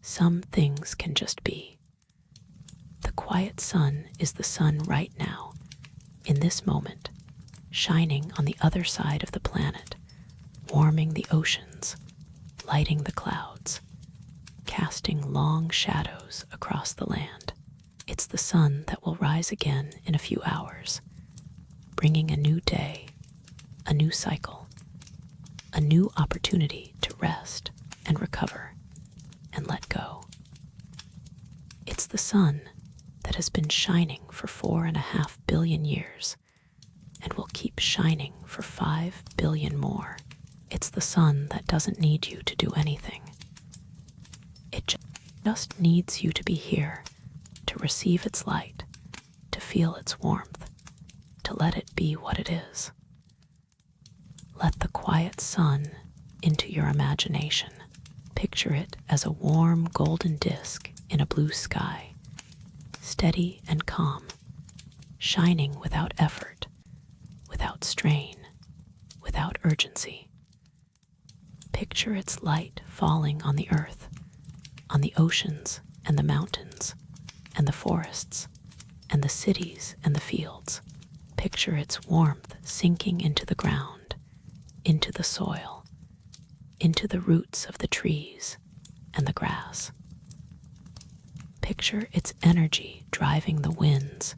Some things can just be. The quiet sun is the sun right now, in this moment, shining on the other side of the planet, warming the oceans, lighting the clouds, casting long shadows across the land. It's the sun that will rise again in a few hours, bringing a new day, a new cycle, a new opportunity to rest and recover and let go. It's the sun that has been shining for 4.5 billion years and will keep shining for 5 billion more. It's the sun that doesn't need you to do anything. It just needs you to be here, to receive its light, to feel its warmth, to let it be what it is. Let the quiet sun into your imagination. Picture it as a warm golden disk in a blue sky, steady and calm, shining without effort, without strain, without urgency. Picture its light falling on the earth, on the oceans and the mountains and the forests and the cities and the fields. Picture its warmth sinking into the ground, into the soil, into the roots of the trees and the grass. Picture its energy driving the winds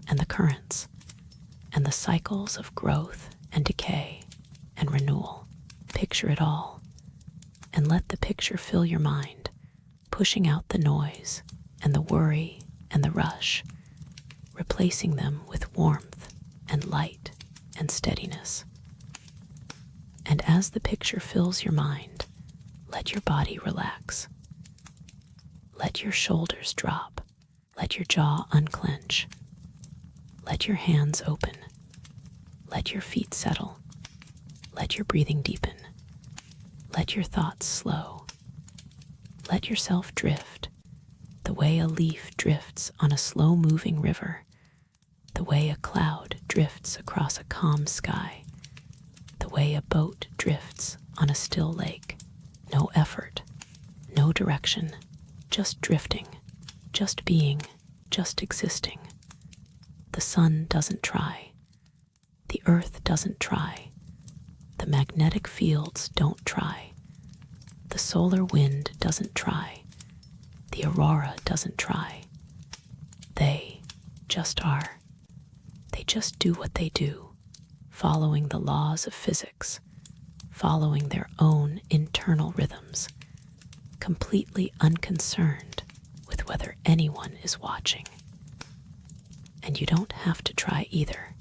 and the currents and the cycles of growth and decay and renewal. Picture it all, and let the picture fill your mind, pushing out the noise and the worry and the rush, replacing them with warmth and light and steadiness. And as the picture fills your mind, let your body relax. Let your shoulders drop. Let your jaw unclench. Let your hands open. Let your feet settle. Let your breathing deepen. Let your thoughts slow. Let yourself drift, the way a leaf drifts on a slow-moving river, the way a cloud drifts across a calm sky, the way a boat drifts on a still lake. No effort, no direction, just drifting, just being, just existing. The sun doesn't try. The earth doesn't try. The magnetic fields don't try. The solar wind doesn't try. The aurora doesn't try. They just are. They just do what they do, following the laws of physics, following their own internal rhythms, completely unconcerned with whether anyone is watching. And you don't have to try either.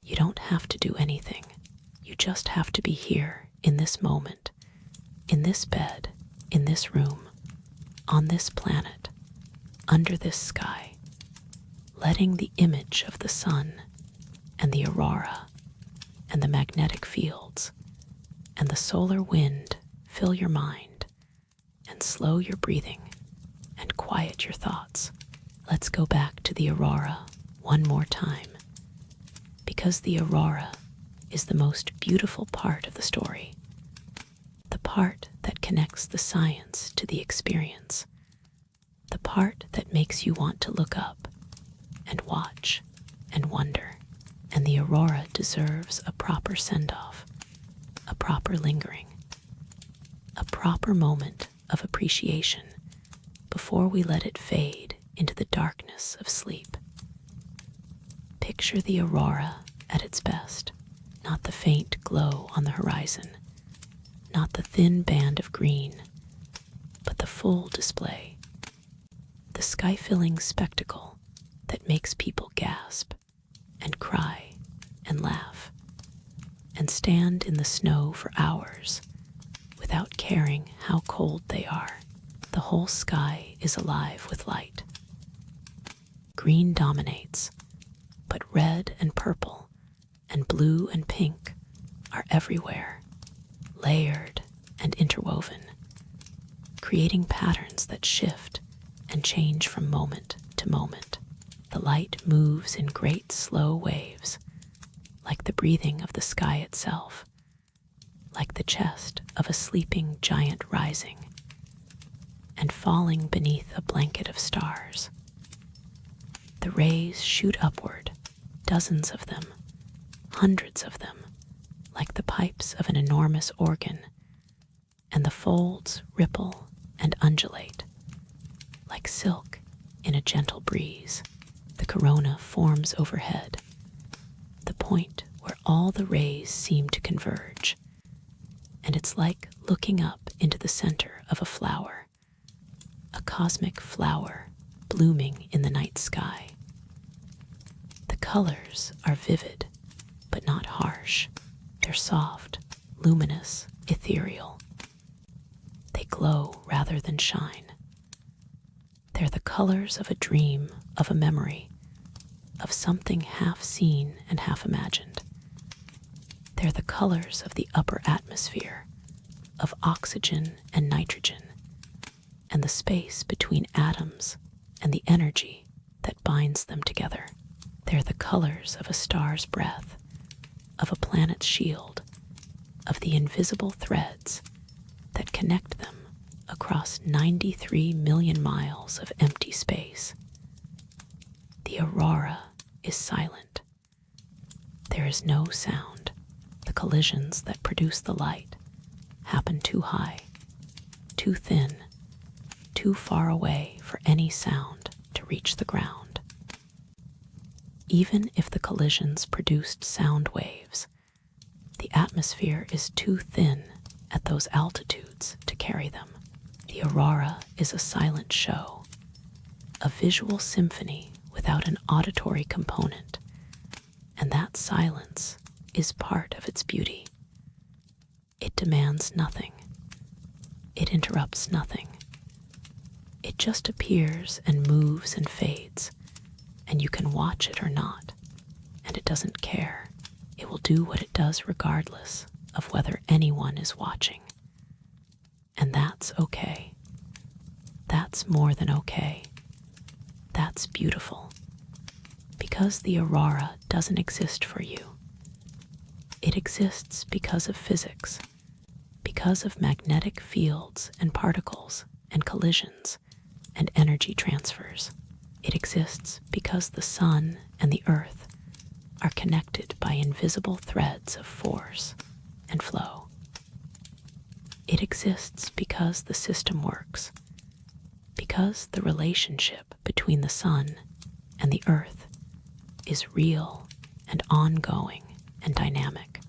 You don't have to do anything. You just have to be here in this moment, in this bed, in this room, on this planet, under this sky, letting the image of the sun and the aurora and the magnetic fields and the solar wind fill your mind and slow your breathing and quiet your thoughts. Let's go back to the aurora one more time, because the aurora is the most beautiful part of the story, the part that connects the science to the experience, the part that makes you want to look up and watch and wonder. And the aurora deserves a proper send-off, a proper lingering, a proper moment of appreciation before we let it fade into the darkness of sleep. Picture the aurora at its best, not the faint glow on the horizon, not the thin band of green, but the full display, the sky-filling spectacle that makes people gasp and cry and laugh and stand in the snow for hours without caring how cold they are. The whole sky is alive with light. Green dominates, but red and purple and blue and pink are everywhere, layered and interwoven, creating patterns that shift and change from moment to moment. The light moves in great slow waves, like the breathing of the sky itself, like the chest of a sleeping giant rising and falling beneath a blanket of stars. The rays shoot upward, dozens of them, hundreds of them, like the pipes of an enormous organ, and the folds ripple and undulate, like silk in a gentle breeze. The corona forms overhead, the point where all the rays seem to converge, and it's like looking up into the center of a flower, a cosmic flower blooming in the night sky. The colors are vivid, but not harsh. They're soft, luminous, ethereal. They glow rather than shine. They're the colors of a dream, of a memory, of something half seen and half imagined. They're the colors of the upper atmosphere, of oxygen and nitrogen, and the space between atoms and the energy that binds them together. They're the colors of a star's breath, of a planet's shield, of the invisible threads that connect them across 93 million miles of empty space. The aurora is silent. There is no sound. The collisions that produce the light happen too high, too thin, too far away for any sound to reach the ground. Even if the collisions produced sound waves, the atmosphere is too thin at those altitudes to carry them. The aurora is a silent show, a visual symphony without an auditory component, and that silence is part of its beauty. It demands nothing. It interrupts nothing. It just appears and moves and fades, and you can watch it or not, and it doesn't care. It will do what it does regardless of whether anyone is watching. And that's okay. That's more than okay. That's beautiful. Because the aurora doesn't exist for you. It exists because of physics, because of magnetic fields and particles and collisions and energy transfers. It exists because the sun and the earth are connected by invisible threads of force and flow. It exists because the system works, because the relationship between the sun and the earth is real and ongoing and dynamic,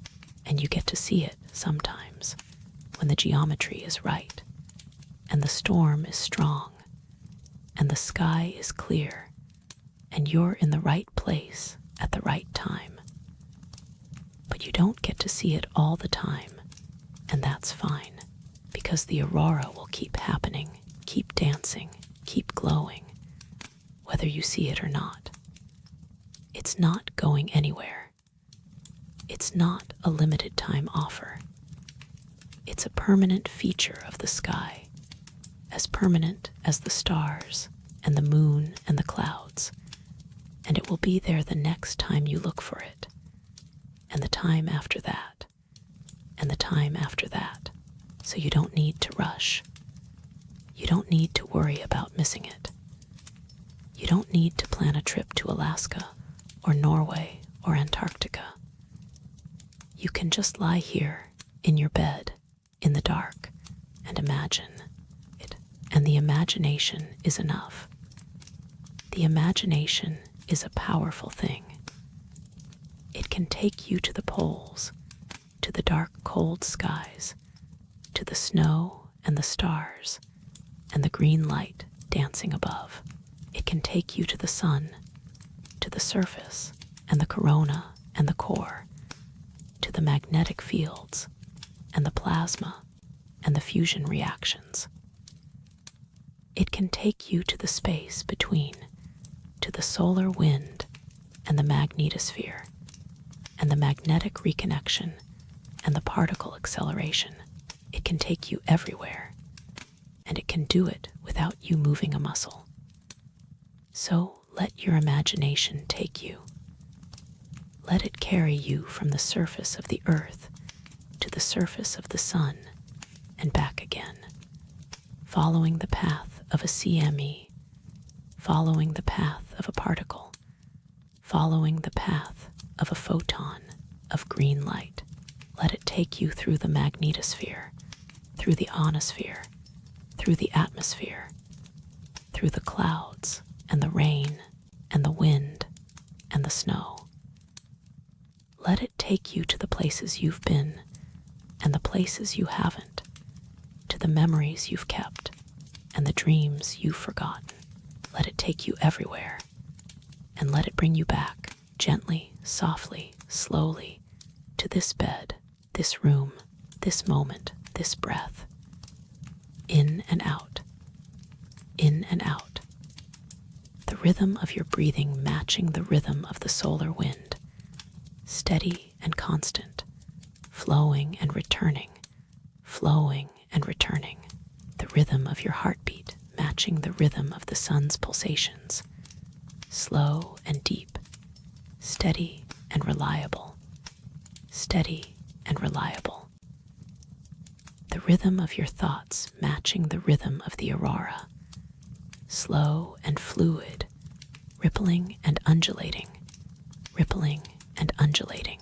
and you get to see it sometimes when the geometry is right, and the storm is strong, and the sky is clear, and you're in the right place at the right time. But you don't get to see it all the time, and that's fine, because the aurora will keep happening, keep dancing, keep glowing, whether you see it or not. It's not going anywhere. It's not a limited time offer. It's a permanent feature of the sky, as permanent as the stars and the moon and the clouds, and it will be there the next time you look for it, and the time after that, and the time after that, so you don't need to rush. You don't need to worry about missing it. You don't need to plan a trip to Alaska or Norway or Antarctica. You can just lie here in your bed in the dark and imagine it, and the imagination is enough. The imagination is a powerful thing. It can take you to the poles, to the dark, cold skies, to the snow and the stars, and the green light dancing above. It can take you to the sun, to the surface, and the corona and the core, to the magnetic fields, and the plasma, and the fusion reactions. It can take you to the space between, to the solar wind, and the magnetosphere, and the magnetic reconnection, and the particle acceleration. It can take you everywhere, and it can do it without you moving a muscle. So let your imagination take you. Let it carry you from the surface of the earth to the surface of the sun and back again, following the path of a CME, following the path of a particle, following the path of a photon of green light. Let it take you through the magnetosphere, through the ionosphere, through the atmosphere, through the clouds and the rain and the wind and the snow. Let it take you to the places you've been and the places you haven't, to the memories you've kept and the dreams you've forgotten. Let it take you everywhere, and let it bring you back gently, softly, slowly, to this bed, this room, this moment, this breath. In and out, in and out. The rhythm of your breathing matching the rhythm of the solar wind, steady and constant, flowing and returning, flowing and returning. The rhythm of your heartbeat matching the rhythm of the sun's pulsations, slow and deep, steady and reliable, steady and reliable. The rhythm of your thoughts matching the rhythm of the aurora, slow and fluid, rippling and undulating, rippling and undulating,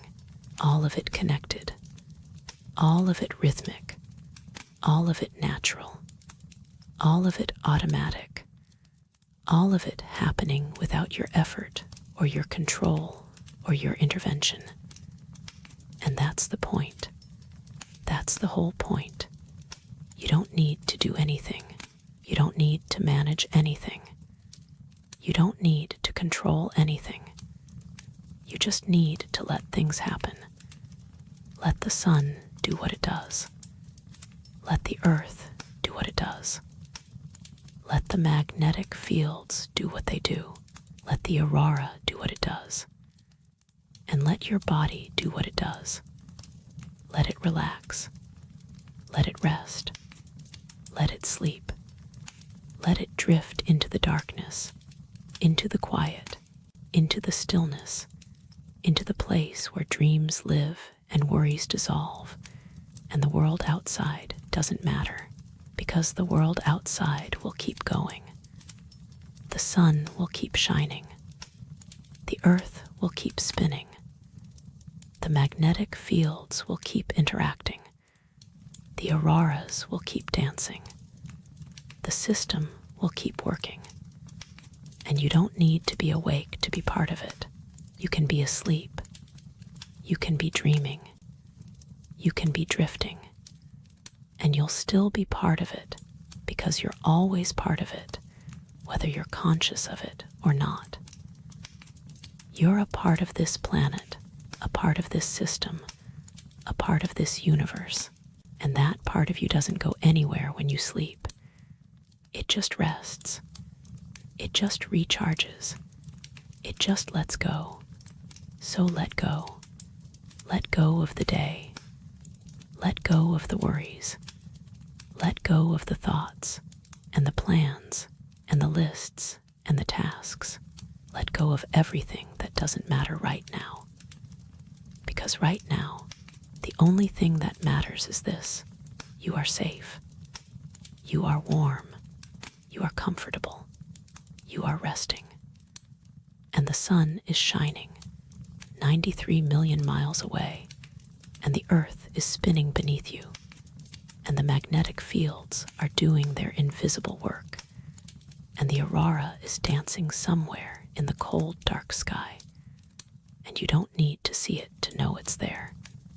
all of it connected, all of it rhythmic, all of it natural, all of it automatic, all of it happening without your effort or your control or your intervention. And that's the point. That's the whole point. You don't need to do anything. You don't need to manage anything. You don't need to control anything. You just need to let things happen. Let the sun do what it does. Let the earth do what it does. Let the magnetic fields do what they do. Let the aurora do what it does. And let your body do what it does. Let it relax. Let it rest. Let it sleep. Let it drift into the darkness, into the quiet, into the stillness, into the place where dreams live and worries dissolve, And the world outside doesn't matter, because the world outside will keep going. The sun will keep shining. The earth will keep spinning. The magnetic fields will keep interacting. The auroras will keep dancing. The system will keep working. And you don't need to be awake to be part of it. You can be asleep. You can be dreaming. You can be drifting. And you'll still be part of it, because you're always part of it, whether you're conscious of it or not. You're a part of this planet, a part of this system, a part of this universe, and that part of you doesn't go anywhere when you sleep. It just rests. It just recharges. It just lets go. So let go. Let go of the day. Let go of the worries. Let go of the thoughts and the plans and the lists and the tasks. Let go of everything that doesn't matter right now. Because right now, the only thing that matters is this: you are safe. You are warm. You are comfortable. You are resting. And the sun is shining 93 million miles away, and the earth is spinning beneath you, and the magnetic fields are doing their invisible work, and the aurora is dancing somewhere in the cold, dark sky. And you don't need to see it to know it's there.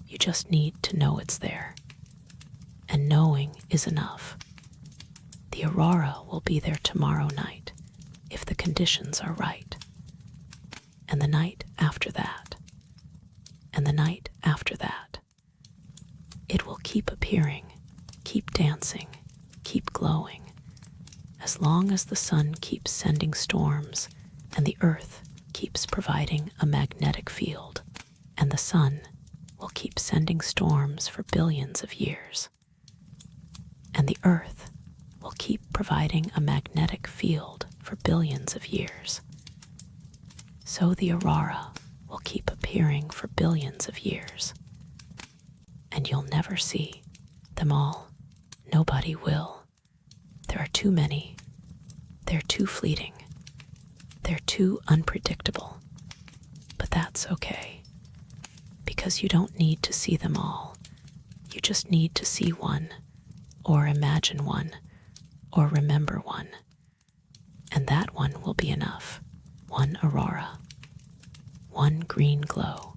You just need to know it's there. And knowing is enough. The aurora will be there tomorrow night, if the conditions are right. And the night after that. And the night after that. It will keep appearing, keep dancing, keep glowing, as long as the sun keeps sending storms and the earth keeps providing a magnetic field, and the sun will keep sending storms for billions of years. And the earth will keep providing a magnetic field for billions of years. So the aurora will keep appearing for billions of years. And you'll never see them all. Nobody will. There are too many. They're too fleeting. They're too unpredictable. But that's okay, because you don't need to see them all. You just need to see one, or imagine one, or remember one. And that one will be enough. One aurora. One green glow.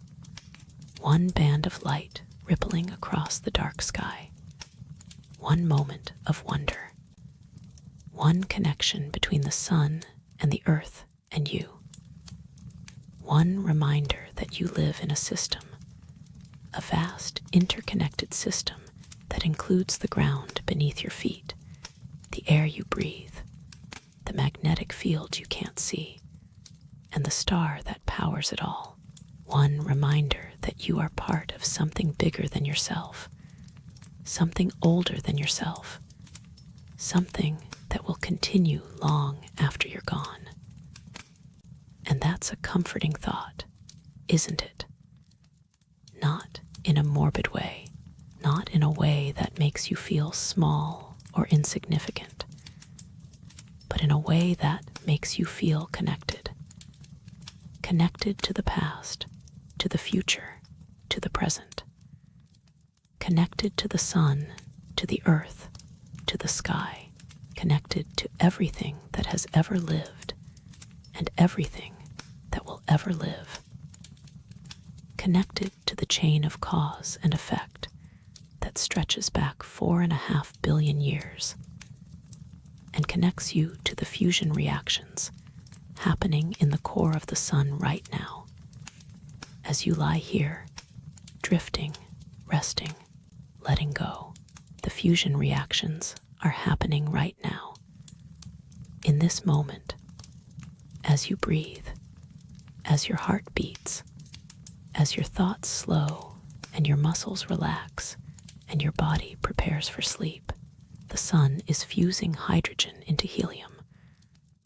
One band of light rippling across the dark sky. One moment of wonder. One connection between the sun and the earth and you. One reminder that you live in a system, a vast interconnected system that includes the ground beneath your feet, the air you breathe, the magnetic field you can't see, and the star that powers it all. One reminder that you are part of something bigger than yourself, something older than yourself, something that will continue long after you're gone. And that's a comforting thought, isn't it? Not in a morbid way, not in a way that makes you feel small or insignificant, but in a way that makes you feel connected. Connected to the past, to the future, to the present. Connected to the sun, to the earth, to the sky. Connected to everything that has ever lived and everything that will ever live. Connected to the chain of cause and effect that stretches back 4.5 billion years and connects you to the fusion reactions happening in the core of the sun right now. As you lie here, drifting, resting, letting go, the fusion reactions are happening right now. In this moment, as you breathe, as your heart beats, as your thoughts slow and your muscles relax and your body prepares for sleep, the sun is fusing hydrogen into helium,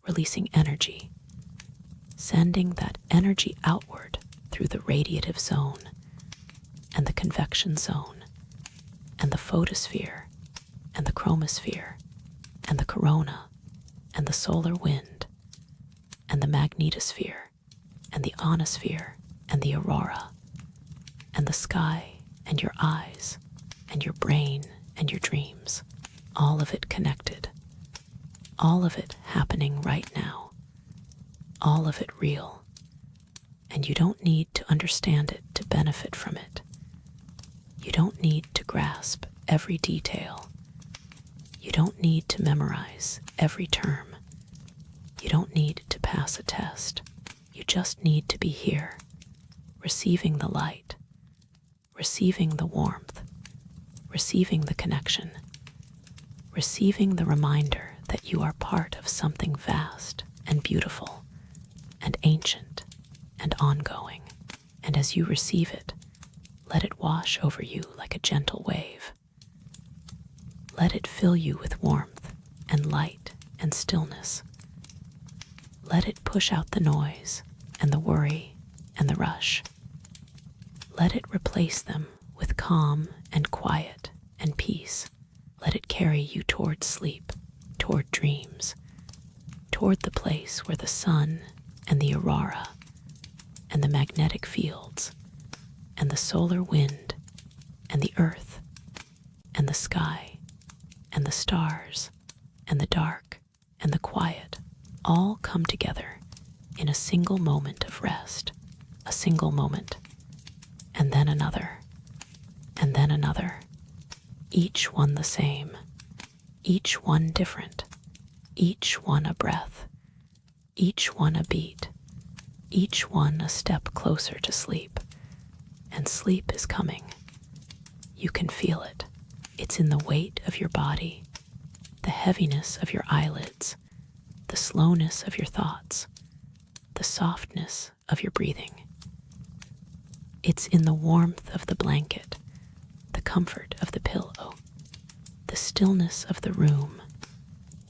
releasing energy, sending that energy outward through the radiative zone and the convection zone and the photosphere, and the chromosphere, and the corona, and the solar wind, and the magnetosphere, and the ionosphere, and the aurora, and the sky, and your eyes, and your brain, and your dreams, all of it connected, all of it happening right now, all of it real, and you don't need to understand it to benefit from it. You don't need to grasp every detail. You don't need to memorize every term. You don't need to pass a test. You just need to be here, receiving the light, receiving the warmth, receiving the connection, receiving the reminder that you are part of something vast and beautiful and ancient and ongoing. And as you receive it, let it wash over you like a gentle wave. Let it fill you with warmth and light and stillness. Let it push out the noise and the worry and the rush. Let it replace them with calm and quiet and peace. Let it carry you toward sleep, toward dreams, toward the place where the sun and the aurora and the magnetic fields and the solar wind and the earth and the sky and the stars and the dark and the quiet all come together in a single moment of rest, a single moment, and then another, and then another, each one the same, each one different, each one a breath, each one a beat, each one a step closer to sleep. And sleep is coming. You can feel it. It's in the weight of your body, the heaviness of your eyelids, the slowness of your thoughts, the softness of your breathing. It's in the warmth of the blanket, the comfort of the pillow, the stillness of the room,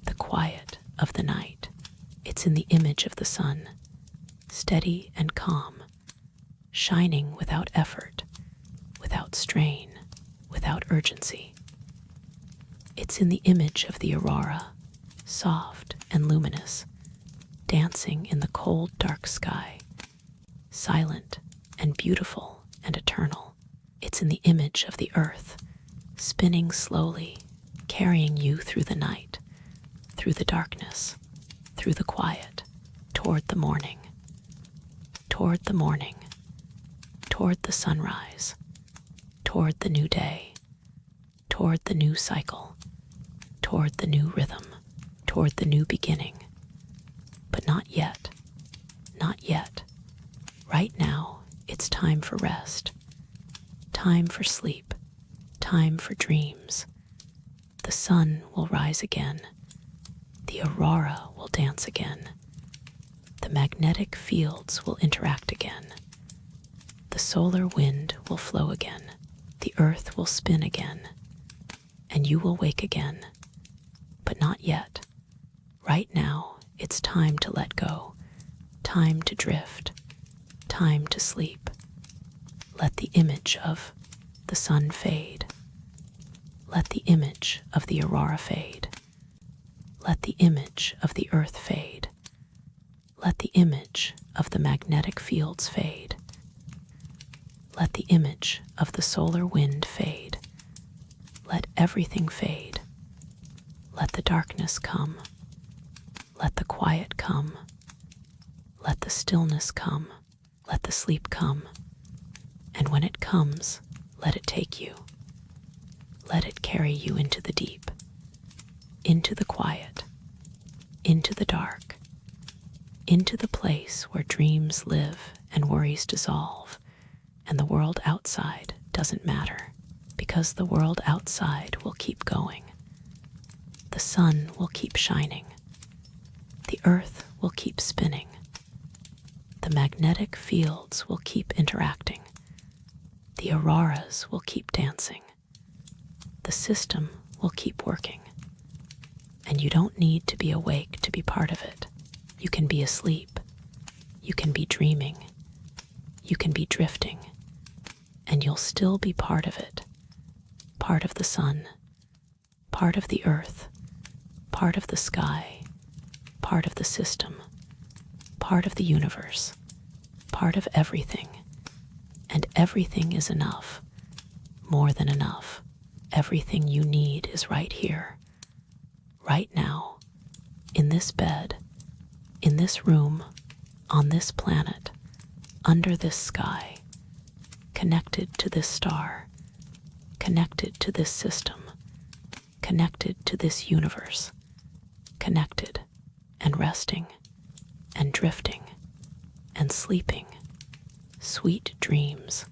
the quiet of the night. It's in the image of the sun, steady and calm, shining without effort, without strain, without urgency. It's in the image of the aurora, soft and luminous, dancing in the cold, dark sky, silent and beautiful and eternal. It's in the image of the earth, spinning slowly, carrying you through the night, through the darkness, through the quiet, toward the morning, toward the morning, toward the sunrise, toward the new day, toward the new cycle, toward the new rhythm, toward the new beginning. But not yet, not yet. Right now, it's time for rest, time for sleep, time for dreams. The sun will rise again. The aurora will dance again. The magnetic fields will interact again. The solar wind will flow again. The earth will spin again. And you will wake again. But not yet. Right now, it's time to let go. Time to drift. Time to sleep. Let the image of the sun fade. Let the image of the aurora fade. Let the image of the earth fade. Let the image of the magnetic fields fade. Let the image of the solar wind fade. Let everything fade. Let the darkness come. Let the quiet come. Let the stillness come. Let the sleep come. And when it comes, let it take you. Let it carry you into the deep, into the quiet, into the dark, into the place where dreams live and worries dissolve, and the world outside doesn't matter, because the world outside will keep going. The sun will keep shining. The earth will keep spinning. The magnetic fields will keep interacting. The auroras will keep dancing. The system will keep working. And you don't need to be awake to be part of it. You can be asleep. You can be dreaming. You can be drifting. And you'll still be part of it. part of the sun, part of the earth, part of the sky, part of the system, part of the universe, part of everything. And everything is enough, more than enough. Everything you need is right here, right now, in this bed, in this room, on this planet, under this sky, connected to this star, connected to this system, connected to this universe, connected and resting and drifting and sleeping. Sweet dreams.